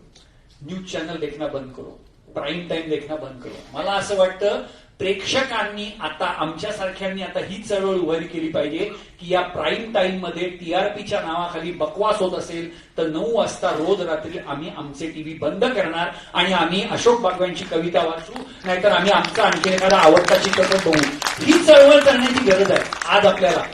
न्यूज चॅनल देखना बंद करो, प्राईम टाइम देखना बंद करो. मला असं वाटतं प्रेक्षकांनी आता आमच्यासारख्यांनी आता ही चळवळ उभारी केली पाहिजे की या प्राईम टाइम मध्ये टीआरपीच्या नावाखाली बकवास होत असेल तर 9 वाजता रोज रात्री आम्ही आमचे टीव्ही बंद करणार आणि आम्ही अशोक बागवांची कविता वाचू, नाहीतर आम्ही आमचा आणखी एखादा आवडता चित्रपट बघू. ही चळवळ करण्याची गरज आहे आज आपल्याला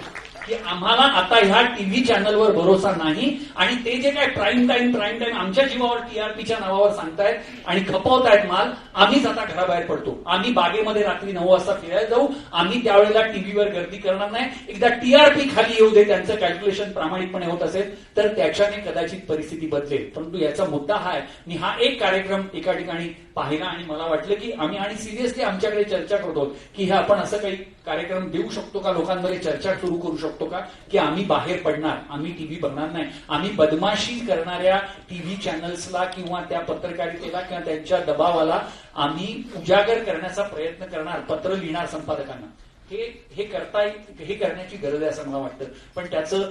की आम्हाला आता ह्या टीव्ही चॅनलवर भरोसा नाही. आणि ते जे काय प्राईम टाइम आमच्या जीवावर टीआरपीच्या नावावर सांगतायत आणि खपवतायत माल, आम्हीच आता घराबाहेर पडतो. आम्ही बागेमध्ये रात्री 9 वाजता फिरायला जाऊ, आम्ही त्यावेळेला टीव्हीवर गर्दी करणार नाही. एकदा टीआरपी खाली येऊ दे, त्यांचं कॅल्क्युलेशन प्रामाणिकपणे होत असेल तर त्याच्याने कदाचित परिस्थिती बदलेल. परंतु याचा मुद्दा हा आहे, मी हा एक कार्यक्रम एका ठिकाणी पाहिला आणि मला वाटलं की आम्ही आणि सिरियसली आमच्याकडे चर्चा करतो की हे आपण असं काही कार्यक्रम देऊ शकतो का, लोकांमध्ये चर्चा सुरू करू शकतो का की आम्ही बाहेर पडणार, आम्ही टीव्ही बघणार नाही, आम्ही बदमाशी करणाऱ्या टीव्ही चॅनल्सला किंवा त्या पत्रकारितेला किंवा त्यांच्या दबावाला आम्ही उजागर करण्याचा प्रयत्न करणार, पत्र लिहिणार संपादकांना. हे करण्याची गरज आहे असं मला वाटतं. पण त्याचं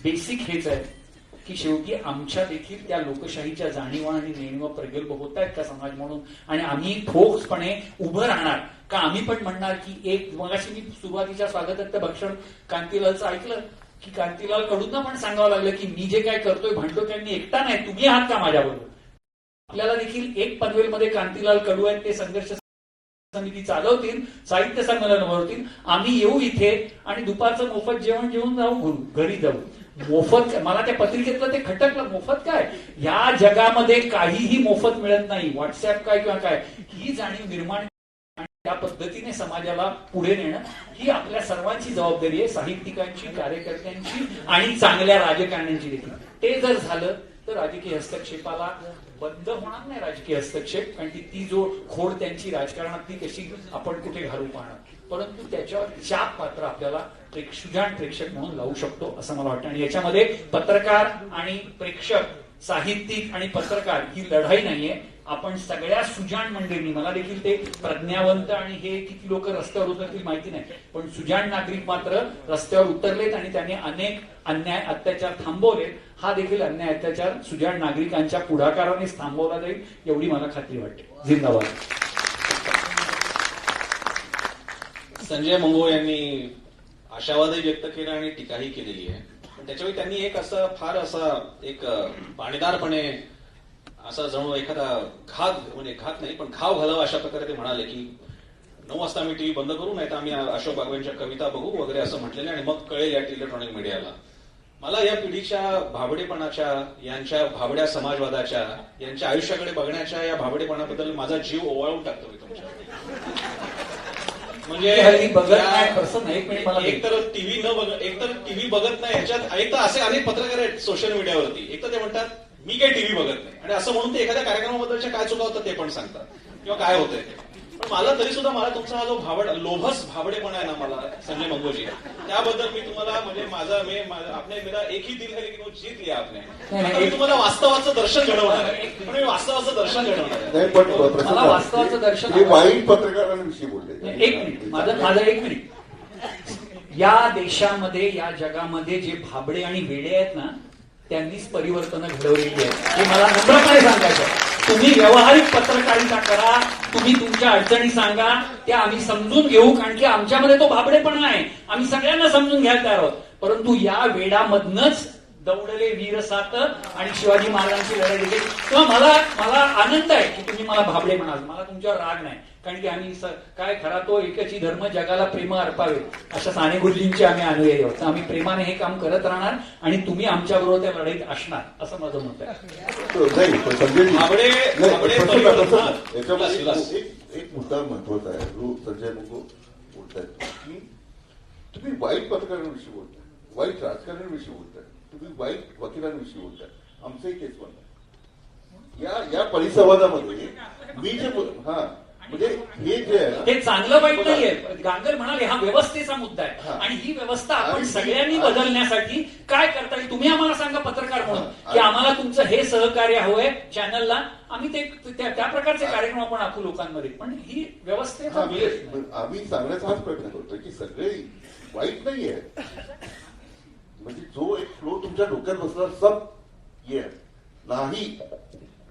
बेसिक हेच आहे की शेवटी आमच्या देखील त्या लोकशाहीच्या जाणीवा आणि नेणीवा प्रगल्भ होत आहेत का समाज म्हणून, आणि आम्ही ठोसपणे उभं राहणार का. आम्ही पण म्हणणार की एक मगाशी मी सुरुवातीच्या स्वागतार्थ भक्षण कांतीलालचं ऐकलं की कांतीलाल कडूंना पण सांगावं लागलं की मी जे काय करतोय म्हणतो की मी एकटा नाही, तुम्ही आहात का माझ्याबरोबर. आपल्याला देखील एक पनवेलमध्ये कांतीलाल कडू आहेत, ते संघर्ष समिती चालवतील, साहित्य संमेलन भरवतील, आम्ही येऊ इथे आणि दुपारचं मोफत जेवण जेवून जाऊ, घरी जाऊ. मोफत, मला त्या पत्रिकेतलं ते खटकलं, मोफत काय, या जगामध्ये काहीही मोफत मिळत नाही, व्हॉट्सअप काय किंवा काय. ही जाणीव निर्माण आणि त्या पद्धतीने समाजाला पुढे नेणं ही आपल्या सर्वांची जबाबदारी आहे, साहित्यिकांची, कार्यकर्त्यांची आणि चांगल्या राजकारण्यांची देखील. ते जर झालं तर राजकीय हस्तक्षेपाला बंद होणार नाही. राजकीय हस्तक्षेप आणि ती जो खोड त्यांची राजकारणात ती कशी आपण कुठे घालू पाहणार, परंतु त्याच्यावर चाप पात्र आपल्याला सुजाण प्रेक्षक म्हणून लावू शकतो असं मला वाटतं. आणि याच्यामध्ये पत्रकार आणि प्रेक्षक, साहित्यिक आणि पत्रकार ही लढाई नाहीये. आपण सगळ्या सुजाण मंडळींनी, मला देखील ते प्रज्ञावंत आणि हे किती लोक रस्त्यावर उतरतील माहिती नाही, पण सुजाण नागरिक मात्र रस्त्यावर उतरलेत आणि त्यांनी अनेक अन्याय अत्याचार थांबवले. हा देखील अन्याय अत्याचार सुजाण नागरिकांच्या पुढाकारानेच थांबवला जाईल एवढी मला खात्री वाटते. जिंदाबाद. संजय मंगो यांनी आशावादही व्यक्त केला आणि टीकाही केलेली आहे. पण त्याच्यावेळी त्यांनी एक असा फार असा एक पाणीदारपणे असा जणू एखादा घात नाही पण घाव घालावा अशा प्रकारे ते म्हणाले की 9 वाजता आम्ही टीव्ही बंद करू, नाही तर आम्ही अशोक बागवेंच्या कविता बघू वगैरे असं म्हटलेलं. आणि मग कळेल या इलेक्ट्रॉनिक मीडियाला. मला या पिढीच्या भाबडेपणाच्या, यांच्या भाबड्या समाजवादाच्या, यांच्या आयुष्याकडे बघण्याच्या या भाबडेपणाबद्दल माझा जीव ओवाळून टाकतो तुमच्या. म्हणजे एक तर टीव्ही बघत नाही, याच्यात एक तर असे अनेक पत्रकार आहेत सोशल मीडियावरती, एक तर ते म्हणतात मी काही टीव्ही बघत नाही आणि असं म्हणून ते एखाद्या कार्यक्रमाबद्दलच्या काय चुका होतं ते पण सांगतात किंवा काय होतंय ते. पण मला तरी सुद्धा मला तुमचा हा जो लोभस भाबडेपणा आहे ना मला संजय मंगोजी, त्याबद्दल मी तुम्हाला म्हणजे आपने मेरा एक ही दिल है लेकिन वो जीत लिया आपने. आता मी तुम्हाला वास्तवाचं दर्शन घडवणार आहे, पण मी वास्तवाचं दर्शन घडवणार आहे. नाही पण मला वास्तवाचं दर्शन ते वाईट पत्रकारांविषयी बोलले. एक मिनिट माझं एक मिनिट. या देशामध्ये या जगामध्ये जे भाबडे आणि वेडे आहेत ना त्यांनीच परिवर्तन घडवलेली आहेत हे मला नम्रपणे सांगायचं. तुम्ही व्यावहारिक पत्रकारिता करा, तुम्ही तुमच्या अडचणी सांगा, त्या आम्ही समजून घेऊ, कारण की आमच्यामध्ये तो भाबडेपणा आहे, आम्ही सगळ्यांना समजून घ्यायला तयार आहोत. परंतु या वेडामधनच दौडले वीर सात आणि शिवाजी महाराजांची लढाई दिली तेव्हा मला आनंद आहे की तुम्ही मला भाबडे म्हणाल. मला तुमच्यावर राग नाही, कारण की आम्ही काय खरा तो एकची धर्म जगाला प्रेम अर्पावे अशा साने गुरुजींचे आम्ही अनुयायी आहोत. आम्ही प्रेमाने हे काम करत राहणार आणि तुम्ही आमच्याबरोबर त्या लढाईत असणार असं माझं मत आहे. एक मुद्दा महत्वाचा आहे जो संजय मुंगो बोलतायत की तुम्ही वाईट पत्रकारांविषयी बोलताय, वाईट राजकारण्यांविषयी बोलताय, तुम्ही वाईट वकिलांविषयी बोलताय. आमचंही केस बनलं या परिसंवादामध्ये मी जे म्हणजे हे जे आहे हे चांगलं वाईट नाहीये. गांगर म्हणाले हा व्यवस्थेचा मुद्दा आहे आणि ही व्यवस्था आपण सगळ्यांनी बदलण्यासाठी काय करता येईल तुम्ही आम्हाला सांगा पत्रकार म्हणून की आम्हाला तुमचं हे सहकार्य हवंय चॅनलला. आम्ही ते त्या प्रकारचे कार्यक्रम आपण आखू लोकांमध्ये. पण ही व्यवस्थेचा आम्ही सांगण्याचा हाच प्रयत्न करतोय की सगळे वाईट नाहीये. म्हणजे जो एक फ्लो तुमच्या डोक्यात बसला सब ये नाही,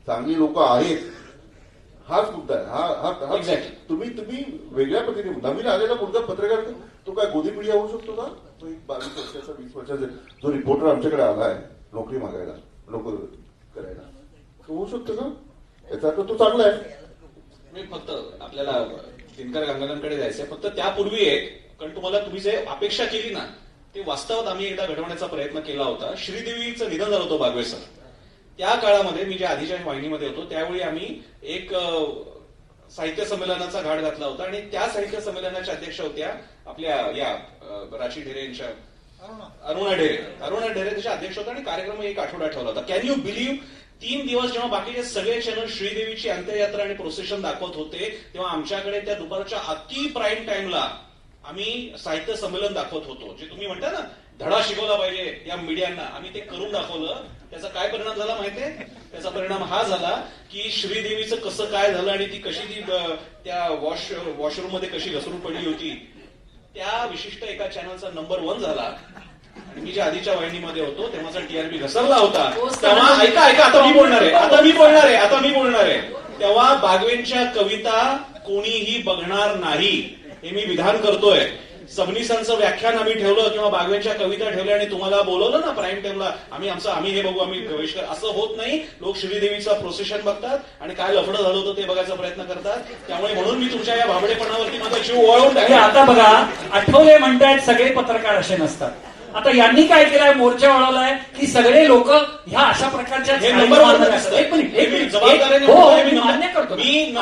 चांगली लोक आहेत हाच मुद्दा आहे. तुम्ही वेगळ्या पद्धतीने नवीन आलेला मुलगा पत्रकार तो काय गोदी पिढी होऊ शकतो का? तो एक 22 वर्षाचा 20 वर्षाचा जो रिपोर्टर आमच्याकडे आलाय नोकरी मागायला नोकरी करायला तो होऊ शकतो का? याचा अर्थ तो चांगला आहे. मी फक्त आपल्याला दिनकर गांगरांकडे जायचंय. फक्त त्यापूर्वी कारण तुम्ही जे अपेक्षा केली ना ते वास्तवात आम्ही एकदा घडवण्याचा प्रयत्न केला होता. श्रीदेवीचं निधन झालं होतं बागवे सर. त्या काळामध्ये मी जे आधीच्या वाहिनीमध्ये होतो त्यावेळी आम्ही एक साहित्य संमेलनाचा घाट घातला होता आणि त्या साहित्य संमेलनाच्या अध्यक्ष होत्या आपल्या या राशी ढेरे यांच्या अरुणा ढेरे त्याच्या अध्यक्ष होत्या आणि कार्यक्रम एक आठवडा ठेवला होता. कॅन यू बिलीव्ह 3 दिवस जेव्हा बाकीचे सगळे चॅनल श्रीदेवीची अंत्ययात्रा आणि प्रोसेशन दाखवत होते तेव्हा आमच्याकडे त्या दुपारच्या अति प्राईम टाइमला आम्ही साहित्य संमेलन दाखवत होतो. जे तुम्ही म्हणता ना धडा शिकवला पाहिजे या मीडियांना, आम्ही ते करून दाखवलं. त्याचा काय परिणाम झाला माहितीये? त्याचा परिणाम हा झाला की श्रीदेवीचं कसं काय झालं आणि ती कशी त्या वॉशरूम मध्ये कशी घसरून पडली होती. त्या विशिष्ट एका चॅनलचा नंबर 1 झाला आणि मी ज्या आधीच्या वाहिनीमध्ये होतो तेव्हाचा टीआरपी घसरला होता. तेव्हा ऐका आता मी बोलणार आहे तेव्हा बागवेंच्या कविता कोणीही बघणार नाही हे मी विधान करतोय. सबनीसांचं व्याख्यान आम्ही ठेवलं किंवा बागवेंच्या कविता ठेवल्या आणि तुम्हाला बोलवलं ना प्राईम टाइमला आम्ही हे बघू आम्ही बहिष्कार असं होत नाही. लोक श्रीदेवीचं प्रोसेशन बघतात आणि काय लफडं झालं होतं ते बघायचा प्रयत्न करतात. त्यामुळे म्हणून मी तुमच्या या भाबडेपणावरती माझा जीव वळवून टाकला. आता बघा आठवले म्हणतायत सगळे पत्रकार असे नसतात. आता यांनी काय केलंय मोर्चा वळवलाय की सगळे लोक ह्या अशा प्रकारच्या हे नंबर 1 एक मिनिट मी मान्य करतो. मी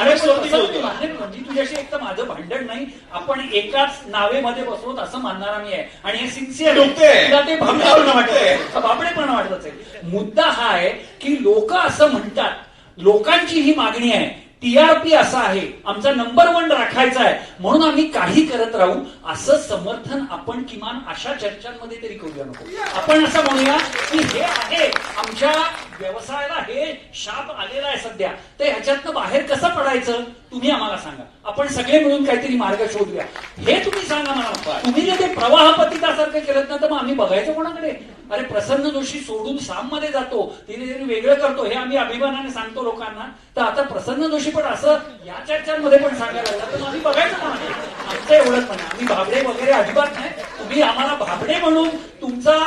तुझ्याशी एक तर माझं भांडण नाही. आपण एकाच नावेमध्ये बसवत असं मानणारा मी आहे आणि हे सिन्सिअर ते भाबडेपणा वाटतच आहे. मुद्दा हा आहे की लोक असं म्हणतात, लोकांची ही मागणी आहे, टीआरपी असा आहे, आमचा नंबर 1 राखायचा आहे म्हणून आम्ही काही करत राहू असं समर्थन आपण किमान अशा चर्चांमध्ये तरी करूया नको. आपण असं म्हणूया की हे आहे आमच्या व्यवसायाला हे शाप आलेला आहे सध्या, तर ह्याच्यातनं बाहेर कसं पडायचं तुम्ही आम्हाला सांगा. आपण सगळे मिळून काहीतरी मार्ग शोधूया हे तुम्ही सांगा मला. तुम्ही जे ते प्रवाहपतितासारखं केलं ना तर मग आम्ही बघायचं कोणाकडे? अरे प्रसन्न जोशी सोडून साम मध्ये जातो, तिने वेगळं करतो हे आम्ही अभिमानाने सांगतो लोकांना. तर आता प्रसन्न जोशी पण असं या चर्चांमध्ये पण सांगायला लागला तर आम्ही बघायचं कोणाकडे? आमचं एवढंच पण आम्ही भाबडे वगैरे अजिबात नाही. तुम्ही आम्हाला भाबडे म्हणून तुमचा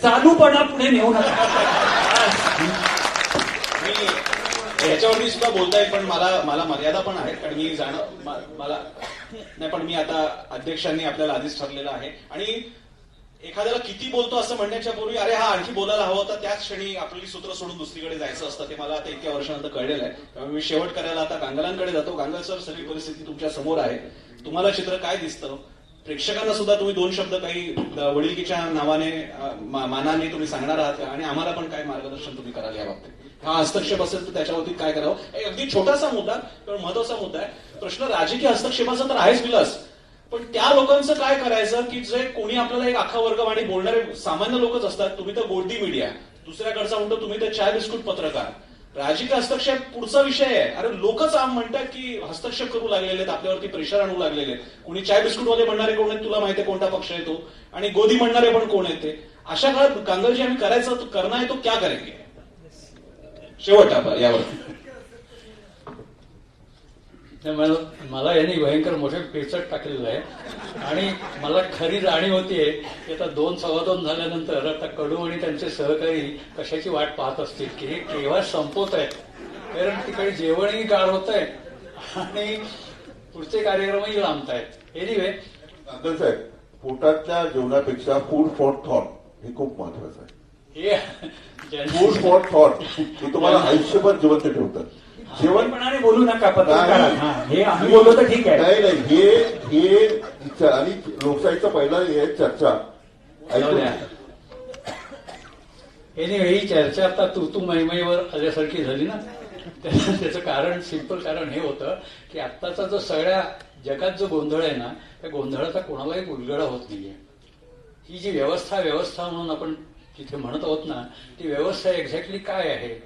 चालूपणा पुढे नेऊ नका. याच्यावरती सुद्धा बोलता येईल पण मला मर्यादा पण आहेत. कारण मी मला नाही पण मी आता अध्यक्षांनी आपल्याला आधीच ठरलेलं आहे आणि एखाद्याला किती बोलतो असं म्हणण्याच्या पूर्वी अरे हा आणखी बोलायला हवं होता त्याच क्षणी आपली सूत्र सोडून दुसरीकडे जायचं असतं ते मला आता इतक्या वर्षानंतर कळलेलं आहे. त्यामुळे मी शेवट करायला आता गांगलांकडे जातो. गांगल सर सगळी परिस्थिती तुमच्या समोर आहे. तुम्हाला चित्र काय दिसतं? प्रेक्षकांना सुद्धा तुम्ही 2 शब्द काही वडिलकीच्या नावाने मानाने तुम्ही सांगणार आहात आणि आम्हाला पण काय मार्गदर्शन तुम्ही कराल या बाबतीत? हा हस्तक्षेप असेल तर त्याच्यावरती काय करावं. एक अगदी छोटासा मुद्दा पण महत्वाचा मुद्दा आहे. प्रश्न राजकीय हस्तक्षेपाचा तर आहेच विलास, पण त्या लोकांचं काय करायचं की जे कोणी आपल्याला एक अख्खा वर्ग आणि बोलणारे सामान्य लोकच असतात. तुम्ही तर गोडी मीडिया, दुसऱ्याकडचा म्हणतो तुम्ही तर चाय बिस्कुट पत्रकार. राजकीय हस्तक्षेप पुढचा विषय आहे. अरे लोकच म्हणतात की हस्तक्षेप करू लागलेले आहेत, आपल्यावरती प्रेशर आणू लागलेले आहेत. कोणी चाय बिस्कुटवाले म्हणणारे कोण आहेत, तुला माहिती आहे कोणता पक्ष आहे तो, आणि गोदी म्हणणारे पण कोण आहेत ते. अशा काळात कांगलजी आम्ही करायचं तो करना आहे तो क्या करेंगे. शेवट यावर मला यांनी भयंकर मोठे पेचट टाकलेलं आहे आणि मला खरी जाणीव होतीये की आता 2-2:15 झाल्यानंतर आता कडू आणि त्यांचे सहकारी कशाची वाट पाहत असतील की हे केव्हा संपवत आहेत, कारण तिकडे जेवणही गाढ होत आहे आणि पुढचे कार्यक्रमही लांबतायत. एनिवे, कांगल साहेब, पोटातल्या जेवणापेक्षा फूड फॉर थॉट हे खूप महत्वाचं आहे. हे फूड फॉर थॉट हे तुम्हाला आयुष्यभर जिवंत ठेवतं. जेवणपणाने बोलू नका पत्रकारात. नाही. हा, हे आम्ही बोललो तर ठीक आहे. नाही नाही, हे आणि लोकशाहीचा पहिला हे चर्चा ऐकून घ्या. एनिवे, ही चर्चा आता तू मैमईवर आल्यासारखी झाली ना. त्याचं कारण, सिंपल कारण हे होतं की आत्ताचा जो सगळ्या जगात जो गोंधळ आहे ना, त्या गोंधळाचा कोणालाही उलगडा होत नाहीये. ही जी व्यवस्था म्हणून आपण जिथे म्हणत आहोत ना, ती व्यवस्था एक्झॅक्टली काय आहे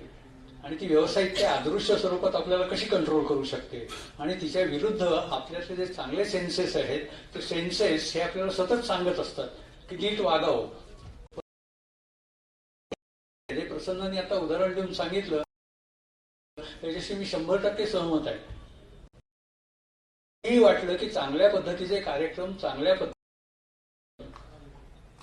आणि ती व्यवस्था इतक्या अदृश्य स्वरूपात आपल्याला कशी कंट्रोल करू शकते, आणि तिच्या विरुद्ध आपल्यातले जे चांगले सेन्सेस आहेत ते सेन्सेस हे आपल्याला सतत सांगत असतात की नीट वागावं. प्रसन्नांनी आता उदाहरण देऊन सांगितलं त्याच्याशी मी 100% सहमत आहे. हे वाटलं की चांगल्या पद्धतीचे कार्यक्रम चांगल्या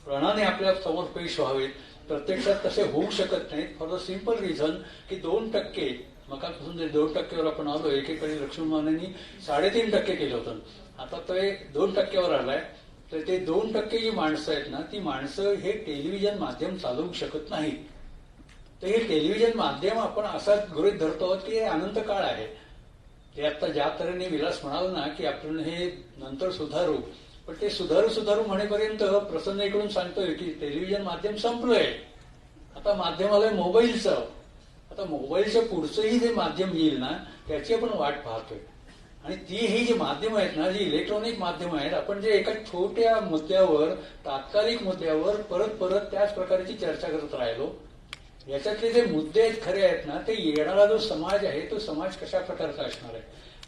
प्रणाने आपल्या समोर पेश व्हावेत. प्रत्यक्षात तसे होऊ शकत नाहीत फॉर द सिंपल रिझन की 2%, मकापासून जे 2%वर आपण आलो, एकेकाळी लक्ष्मणमानेंनी 3.5% केलं होतं, आता ते 2%वर आलाय. तर ते 2% जी माणसं आहेत ना, ती माणसं हे टेलिव्हिजन माध्यम चालवू शकत नाहीत. तर हे टेलिव्हिजन माध्यम आपण असा गृहीत धरतो आहोत की हे अनंत काळ आहे. ते आता ज्या तऱ्हेने विलास म्हणाल ना की आपण हे नंतर सुधारू, पण ते सुधारू म्हणेपर्यंत प्रसन्न इकडून सांगतोय की टेलिव्हिजन माध्यम संपलंय, आता माध्यम आलंय मोबाईलचं. आता मोबाईलच्या पुढचंही जे माध्यम येईल ना त्याची आपण वाट पाहतोय. आणि ती ही जी माध्यम आहेत ना, जी इलेक्ट्रॉनिक माध्यम आहेत, आपण जे एका छोट्या मुद्द्यावर, तात्कालिक मुद्द्यावर परत त्याच प्रकारची चर्चा करत राहिलो, याच्यातले जे मुद्दे आहेत खरे आहेत ना, ते येणारा जो समाज आहे तो समाज कशा प्रकारचा असणार आहे.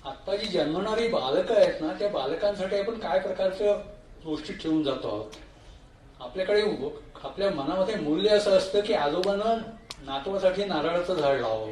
आता जी जन्मणारी बालकं आहेत ना, त्या बालकांसाठी आपण काय प्रकारच्या गोष्टी ठेवून जातो आहोत. आपल्याकडे आपल्या मनामध्ये मूल्य असं असतं की आजोबानं नातवासाठी नारळाचं झाड लावावं,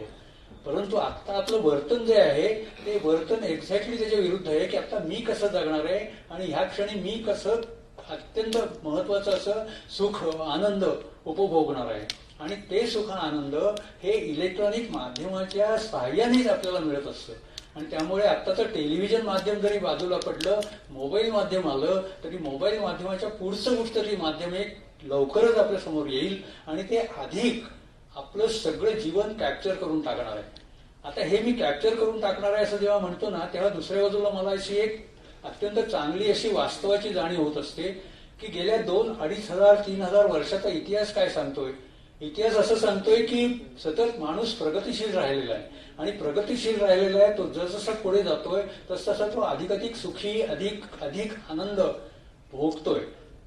परंतु आता आपलं वर्तन जे आहे ते वर्तन एक्झॅक्टली त्याच्या विरुद्ध आहे की आता मी कसं जगणार आहे आणि ह्या क्षणी मी कसं अत्यंत महत्वाचं असं सुख आनंद उपभोगणार आहे. आणि ते सुख आनंद हे इलेक्ट्रॉनिक माध्यमाच्या सहाय्यानेच आपल्याला मिळत असतं. आणि त्यामुळे आत्ताचं टेलिव्हिजन माध्यम जरी बाजूला पडलं, मोबाईल माध्यम आलं, तरी मोबाईल माध्यमाच्या पुढचं कुठतरी माध्यम एक लवकरच आपल्या समोर येईल आणि ते अधिक आपलं सगळं जीवन कॅप्चर करून टाकणार आहे. आता हे मी कॅप्चर करून टाकणार आहे असं जेव्हा म्हणतो ना, तेव्हा दुसऱ्या बाजूला मला अशी एक अत्यंत चांगली अशी वास्तवाची जाणीव होत असते की गेल्या 2,000-2,500-3,000 वर्षाचा इतिहास काय सांगतोय. इतिहास असं सांगतोय की सतत माणूस प्रगतिशील राहिलेला आहे आणि प्रगतिशील राहिलेला आहे. तो जसजसा पुढे जातोय तसतसा तो अधिक सुखी, अधिक आनंद भोगतोय.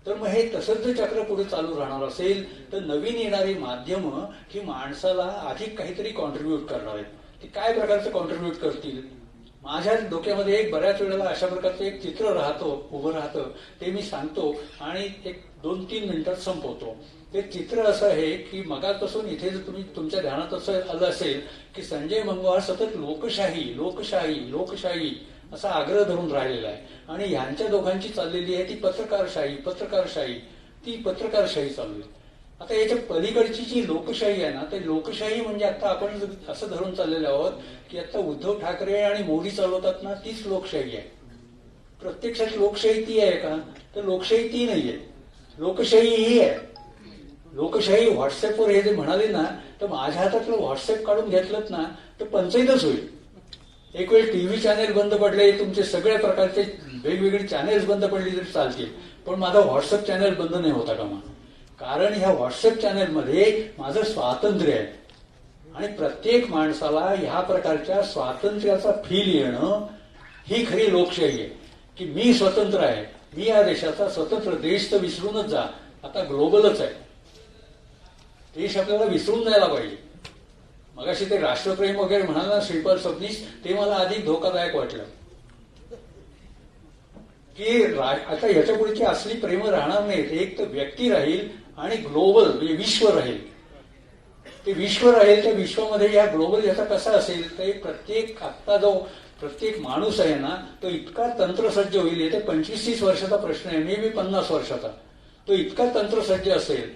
तर मग हे तसंच जर चक्र पुढे चालू राहणार असेल तर नवीन येणारी माध्यमं ही माणसाला अधिक काहीतरी कॉन्ट्रीब्यूट करणार आहेत. ती काय प्रकारचं कॉन्ट्रीब्यूट करतील. माझ्या डोक्यामध्ये एक बऱ्याच वेळेला अशा प्रकारचं एक चित्र उभं राहतं, ते मी सांगतो आणि एक 2-3 मिनिटात संपवतो. ते चित्र असं आहे की मगापासून इथे जर तुम्ही तुमच्या ध्यानात असं आलं असेल की संजय मंगवार सतत लोकशाही असा आग्रह धरून राहिलेला आहे आणि ह्यांच्या दोघांची चाललेली आहे ती पत्रकारशाही चालू आहे. आता याच्या पलीकडची जी लोकशाही आहे ना, ते लोकशाही म्हणजे आता आपण असं धरून चाललेलो आहोत की आता उद्धव ठाकरे आणि मोदी चालवतात ना, तीच लोकशाही आहे. प्रत्यक्षात लोकशाही ती आहे का, तर लोकशाही ती नाहीये, लोकशाही ही आहे. लोकशाही व्हॉट्सअपवर हे जे म्हणाले ना, तर माझ्या हातातलं व्हॉट्सअप काढून घेतलं ना तर पंचायतच होईल. एक वेळ टीव्ही चॅनेल बंद पडले, तुमचे सगळ्या प्रकारचे वेगवेगळे चॅनेल्स बंद पडली तरी चालतील, पण माझा व्हॉट्सअप चॅनेल बंद नाही होता कामा. कारण ह्या व्हॉट्सअप चॅनेलमध्ये माझं स्वातंत्र्य आहे आणि प्रत्येक माणसाला ह्या प्रकारच्या स्वातंत्र्याचा फील येणं ही खरी लोकशाही आहे, की मी स्वतंत्र आहे, मी या देशाचा स्वतंत्र. देश तर विसरूनच जा, आता ग्लोबलच आहे. देश आपल्याला विसरून जायला पाहिजे. मगाशी ते राष्ट्रप्रेम वगैरे म्हणाला श्रीपाल सबनीस, ते मला अधिक धोकादायक वाटलं, की आता याच्या पुढची असली प्रेम राहणार नाहीत. एक तर व्यक्ती राहील आणि ग्लोबल म्हणजे विश्व राहील. ते विश्व राहील, त्या विश्वामध्ये या ग्लोबल याचा कसा असेल, तर प्रत्येक आत्ता जो प्रत्येक माणूस आहे ना, तो इतका तंत्रसज्ज होईल. येते 25-30 वर्षाचा प्रश्न आहे, मे बी 50 वर्षाचा. तो इतका तंत्रसज्ज असेल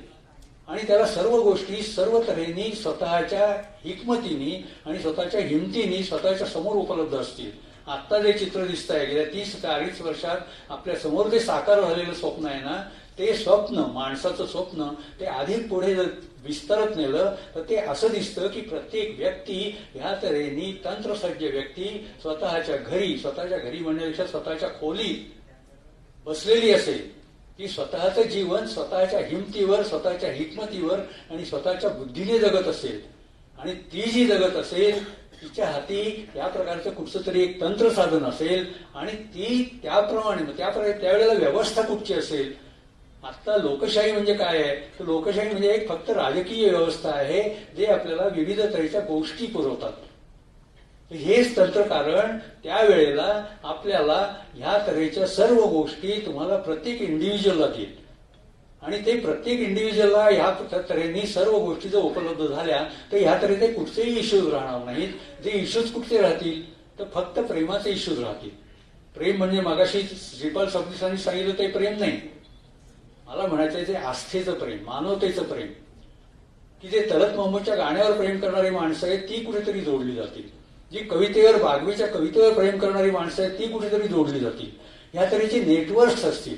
आणि त्याला सर्व गोष्टी सर्व तऱ्हेने स्वतःच्या हिकमतीने आणि स्वतःच्या हिमतीने स्वतःच्या समोर उपलब्ध असतील. आत्ता जे चित्र दिसत आहे, गेल्या 30-40 वर्षात आपल्या समोर जे साकार झालेलं स्वप्न आहे ना, ते स्वप्न, माणसाचं स्वप्न, ते अधिक पुढे विस्तारत नेलं तर ते असं दिसतं की प्रत्येक व्यक्ती ह्या तऱ्हेने तंत्रसज्ज व्यक्ती स्वतःच्या घरी म्हणण्यापेक्षा स्वतःच्या खोलीत बसलेली असेल. ती स्वतःचं जीवन स्वतःच्या हिमतीवर, स्वतःच्या हिकमतीवर आणि स्वतःच्या बुद्धीने जगत असेल. आणि ती जी जगत असेल, तिच्या हाती या प्रकारचं कुठचं तरी एक तंत्र साधन असेल आणि ती त्याप्रमाणे त्यावेळेला व्यवस्था कुठची असेल. आता लोकशाही म्हणजे काय आहे, तर लोकशाही म्हणजे एक फक्त राजकीय व्यवस्था आहे, जे आपल्याला विविध तऱ्हेच्या गोष्टी पुरवतात. हेच तंत्र, कारण त्यावेळेला आपल्याला ह्या तऱ्हेच्या सर्व गोष्टी तुम्हाला प्रत्येक इंडिव्हिज्युअलला देईल. आणि ते प्रत्येक इंडिव्हिज्युअलला ह्या तऱ्हेने सर्व गोष्टी जर उपलब्ध झाल्या तर ह्या तऱ्हेचे कुठचेही इश्यूज राहणार नाहीत. जे इश्यूज कुठचे राहतील, तर फक्त प्रेमाचे इश्यूज राहतील. प्रेम म्हणजे मगाशी श्रीपाल सबनीसांनी सांगितलं ते प्रेम नाही. मला म्हणायचं ते आस्थेचं प्रेम, मानवतेचं प्रेम, की जे तलत मोहम्मदच्या गाण्यावर प्रेम करणारी माणसं आहेत ती कुठेतरी जोडली जातील. जी कवितेवर, बागवीच्या कवितेवर प्रेम करणारी माणसं आहेत ती कुठेतरी जोडली जातील. ह्या तऱ्हेचे नेटवर्क्स असतील,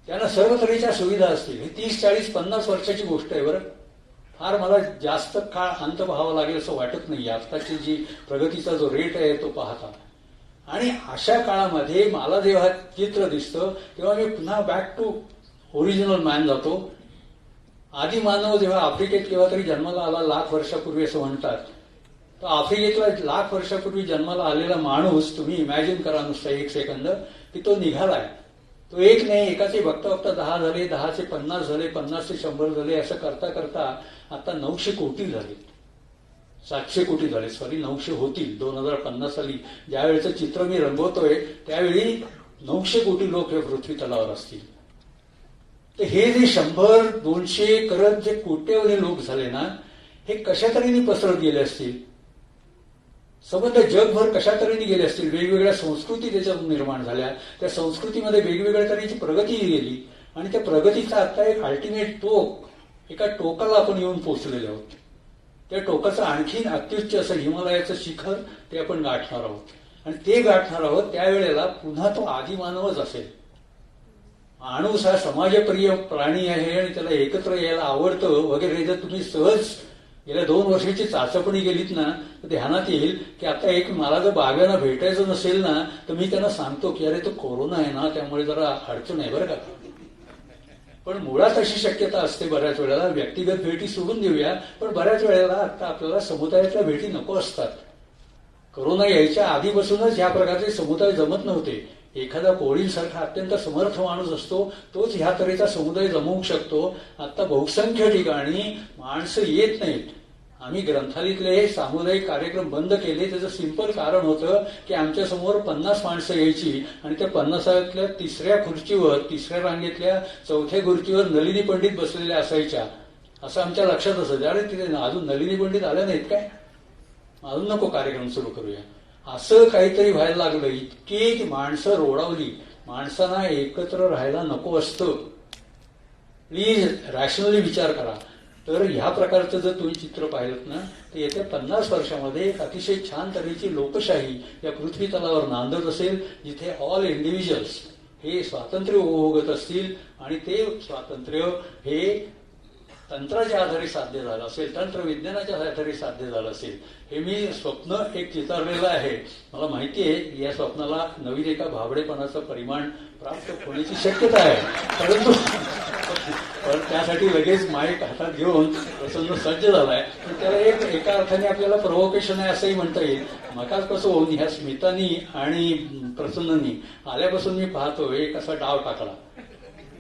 त्यांना सर्व तऱ्हेच्या सुविधा असतील. ही 30-40-50 वर्षाची गोष्ट आहे. बरं, फार मला जास्त काळ अंत पाहावा लागेल असं वाटत नाही आत्ताची जी प्रगतीचा जो रेट आहे तो पाहता. आणि अशा काळामध्ये मला जेव्हा चित्र दिसतं तेव्हा मी पुन्हा बॅक टू ओरिजिनल मॅन जातो. आदी मानव जेव्हा आफ्रिकेत केव्हा तरी जन्माला आला 1,00,000 वर्षापूर्वी असं म्हणतात, तर आफ्रिकेतला 1,00,000 वर्षापूर्वी जन्माला आलेला माणूस तुम्ही इमॅजिन करा नुसतं 1 सेकंद, की तो निघालाय. तो एक नाही, एकाचे बघता बघता 10 झाले, 10चे 50 झाले, 50चे 100 झाले, असं करता करता आता 900 कोटी झाले, 700 कोटी झाले, 900 होतील 2050 साली. ज्यावेळेचं चित्र मी रंगवतोय त्यावेळी 900 कोटी लोक हे पृथ्वी तलावर असतील. तर हे जे 100-200 करत जे कोट्यवधी लोक झाले ना, हे कशा तऱ्हेने पसरत गेले असतील, संबंध जगभर कशा तऱ्हेने गेले असतील. वेगवेगळ्या संस्कृती त्याच्यातून निर्माण झाल्या, त्या संस्कृतीमध्ये वेगवेगळ्या तऱ्हेची प्रगती गेली आणि त्या प्रगतीचा आता एक अल्टिमेट टोक, एका टोकाला आपण येऊन पोहोचलेले आहोत. त्या टोकाचं आणखीन अत्युच्च असं हिमालयाचं शिखर ते आपण गाठणार आहोत. आणि ते गाठणार आहोत त्यावेळेला पुन्हा तो आदिमानवच असेल. माणूस हा समाजप्रिय प्राणी आहे आणि त्याला एकत्र यायला आवडतं वगैरे. जर तुम्ही सहज गेल्या 2 वर्षाची चाचपणी गेलीत ना, तर ध्यानात येईल की आता एक मला जर बागांना भेटायचं नसेल ना, तर मी त्यांना सांगतो की अरे तो कोरोना आहे ना, त्यामुळे जरा अडचण आहे बरं का. पण मुळात अशी शक्यता असते बऱ्याच वेळेला, व्यक्तिगत भेटी सोडून देऊया, पण बऱ्याच वेळेला आता आपल्याला समुदायातल्या भेटी नको असतात. कोरोना यायच्या आधीपासूनच ह्या प्रकारचे समुदाय जमत नव्हते. एखादा कोळींसारखा अत्यंत समर्थ माणूस असतो, तोच ह्या तऱ्हेचा समुदाय जमवू शकतो. आता बहुसंख्य ठिकाणी माणसं येत नाहीत. आम्ही ग्रंथालयातले हे सामुदायिक कार्यक्रम बंद केले. त्याचं सिंपल कारण होतं की आमच्या समोर 50 माणसं यायची आणि त्या 50तल्या 3ऱ्या खुर्चीवर, 3ऱ्या रांगेतल्या 4थ्या खुर्चीवर नलिनी पंडित बसलेल्या असायच्या. असं आमच्या लक्षात असायचं, अरे तिथे अजून नलिनी पंडित आल्या नाहीत काय, अजून नको कार्यक्रम सुरू करूया. असं काहीतरी व्हायला लागलं. इतकी माणसं रोडावली. माणसांना एकत्र राहायला नको असतं. प्लीज रॅशनली विचार करा. तर ह्या प्रकारचं जर तुम्ही चित्र पाहिलं ना, तर येत्या 50 वर्षामध्ये एक अतिशय छान तऱ्हेची लोकशाही या पृथ्वी तलावर नांदत असेल, जिथे ऑल इंडिव्हिज्युअल्स हे स्वातंत्र्य उपभोगत असतील आणि ते स्वातंत्र्य हे तंत्राच्या आधारे साध्य झालं असेल, तंत्रविज्ञानाच्या आधारे साध्य झालं असेल. हे मी स्वप्न एक चितारलेलं आहे. मला माहिती आहे या स्वप्नाला नवीन एका भाबडेपणाचं परिमाण प्राप्त होण्याची शक्यता आहे, परंतु पण त्यासाठी लगेच माईक हातात घेऊन प्रसन्न सज्ज झालाय. पण त्याला एका अर्थाने आपल्याला प्रोव्होकेशन आहे असंही म्हणता येईल. मकाच कसं होऊन ह्या स्मितानी आणि प्रसन्ननी आल्यापासून मी पाहतो एक असा डाव टाकला.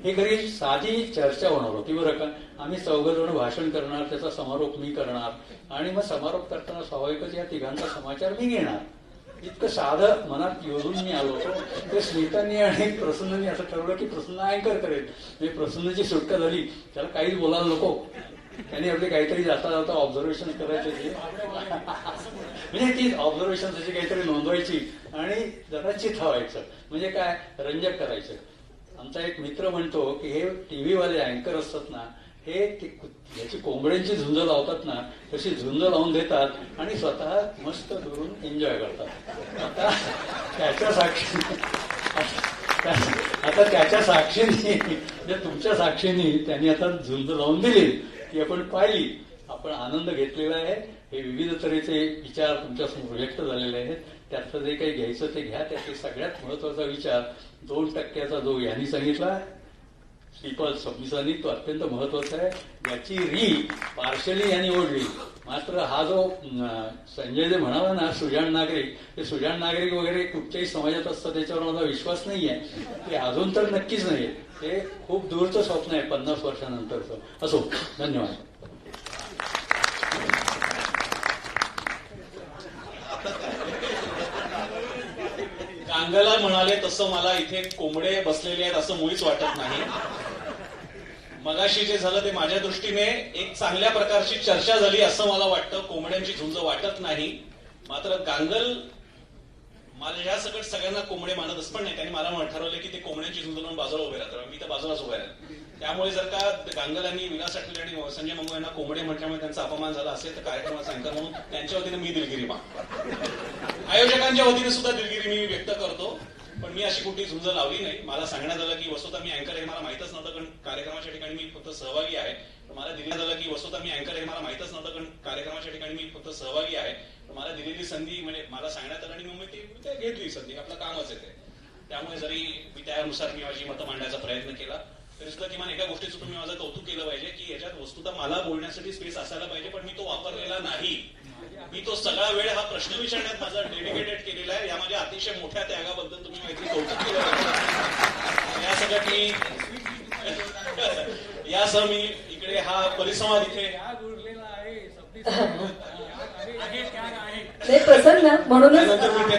हे घरी साधी चर्चा होणार होती बरं का. आम्ही 4 जण भाषण करणार, त्याचा समारोप मी करणार आणि मग समारोप करताना स्वाभाविकच या तिघांचा समाचार मी घेणार. इतकं साधं मनात योजून मी आलो होतो. ते स्मितांनी आणि प्रसन्ननी असं ठरवलं की प्रसन्न अँकर करेल. म्हणजे प्रसन्नची सुटका झाली, त्याला काहीच बोलायला नको. त्यांनी आपले काहीतरी जाता जाता ऑब्झर्वेशन करायचे ते म्हणजे ती ऑब्झर्वेशन त्याची काहीतरी नोंदवायची आणि जरा चिथावायचं, म्हणजे काय रंजक करायचं. आमचा एक मित्र म्हणतो की हे टीव्हीवाले अँकर असतात ना, हे याची कोंबड्यांची झुंज लावतात ना, तशी झुंज लावून देतात आणि स्वतः मस्त दुरून एन्जॉय करतात. आता त्याच्या साक्षीने म्हणजे तुमच्या साक्षीने त्यांनी आता झुंज लावून दिली ती आपण पाहिली, आपण आनंद घेतलेला आहे. हे विविध तऱ्हेचे विचार तुमच्यासमोर व्यक्त झालेले आहेत. त्यातलं जे काही घ्यायचं ते घ्या. त्याचे सगळ्यात महत्वाचा विचार 2% जो यांनी सांगितला श्रीपाद सबनीसांनी, तो अत्यंत महत्वाचा आहे. याची री पार्शली यांनी ओढली. मात्र हा जो संजय जे म्हणाला ना सुजाण नागरिक, ते सुजाण नागरिक वगैरे कुठच्याही समाजात असतं त्याच्यावर माझा विश्वास नाहीये. ते अजून तर नक्कीच नाही. ते खूप दूरचं स्वप्न आहे 50 वर्षानंतरचं. असो, धन्यवाद. गांगला म्हणाले तसं मला इथे कोंबडे बसलेले आहेत असं मुळीच वाटत नाही. मगाशी जे झालं ते माझ्या दृष्टीने एक चांगल्या प्रकारची चर्चा झाली असं मला वाटतं. कोंबड्यांची झुंज वाटत नाही. मात्र गांगल माझ्या सकट सगळ्यांना कोंबडे मानतच पण नाही. त्यांनी मला ठरवलं की ते कोंबड्यांची झुंज म्हणून बाजूला उभे राहतात. मी तर बाजूलाच उभे राहिले. त्यामुळे जर का गांगल यांनी विलास आठवले आणि संजय मंगू यांना कोंबडे म्हटल्यामुळे त्यांचा अपमान झाला असेल तर कार्यक्रमाचा अँकर म्हणून त्यांच्या वतीने मी दिलगिरी आयोजकांच्या वतीने सुद्धा दिलगिरी मी व्यक्त करतो. पण मी अशी कुठली झुंज लावली नाही. मला सांगण्यात आलं की वस्तुतः मी अँकर आहे, मला माहितच नव्हतं, कारण कार्यक्रमाच्या ठिकाणी मी फक्त सहभागी आहे. मला दिलं झालं की वस्तुतः मी अँकर आहे, मला माहितच नव्हतं, कारण कार्यक्रमाच्या ठिकाणी मी फक्त सहभागी आहे. मला दिलेली संधी म्हणजे मला सांगण्यात आलं आणि मी ती घेतली संधी. आपलं कामच येते. त्यामुळे जरी मी त्यानुसार मी माझी मतं मांडण्याचा प्रयत्न केला तरी सुद्धा किमान एका गोष्टीचं तुम्ही माझं कौतुक केलं पाहिजे की याच्यात वस्तुतः मला बोलण्यासाठी स्पेस असायला पाहिजे, पण मी तो वापरलेला नाही. मी तो सगळा वेळ हा प्रश्न विचारण्यात माझा डेडिकेटेड केलेला आहे. या माझ्या अतिशय मोठ्या त्यागाबद्दल तुम्ही काहीतरी कौतुक केलं पाहिजे. यासाठी यासह मी इकडे हा परिसंवाद इथे नाही प्रसन्न म्हणूनच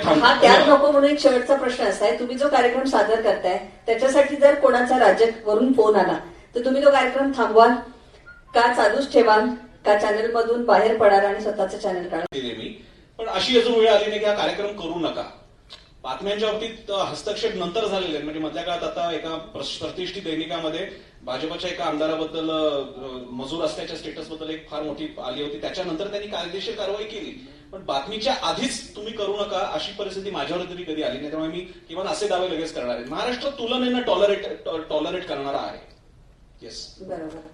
हा त्याग नको म्हणून एक शेवटचा प्रश्न असा आहे. तुम्ही जो कार्यक्रम सादर करताय त्याच्यासाठी जर कोणाचा राज्यावरून फोन आला तर तुम्ही तो कार्यक्रम थांबवाल का, चालूच ठेवाल का, चॅनल मधून बाहेर पडाल आणि स्वतःचं चॅनल काढाल? मी पण अशी अजून वेळ आली नाही की हा कार्यक्रम करू नका. बातम्यांच्या बाबतीत हस्तक्षेप नंतर झालेले म्हणजे मधल्या काळात आता एका प्रतिष्ठित दैनिकामध्ये भाजपच्या एका आमदाराबद्दल मजूर असल्याच्या स्टेटसबद्दल एक फार मोठी आली होती. त्याच्यानंतर त्यांनी कायदेशीर कारवाई केली. पण बातमीच्या आधीच तुम्ही करू नका अशी परिस्थिती माझ्यावर तरी कधी आली नाही. त्यामुळे मी किमान असे दावे लगेच करणार आहे. महाराष्ट्र तुलनेनं टॉलरेट करणारा आहे. येस, बरोबर.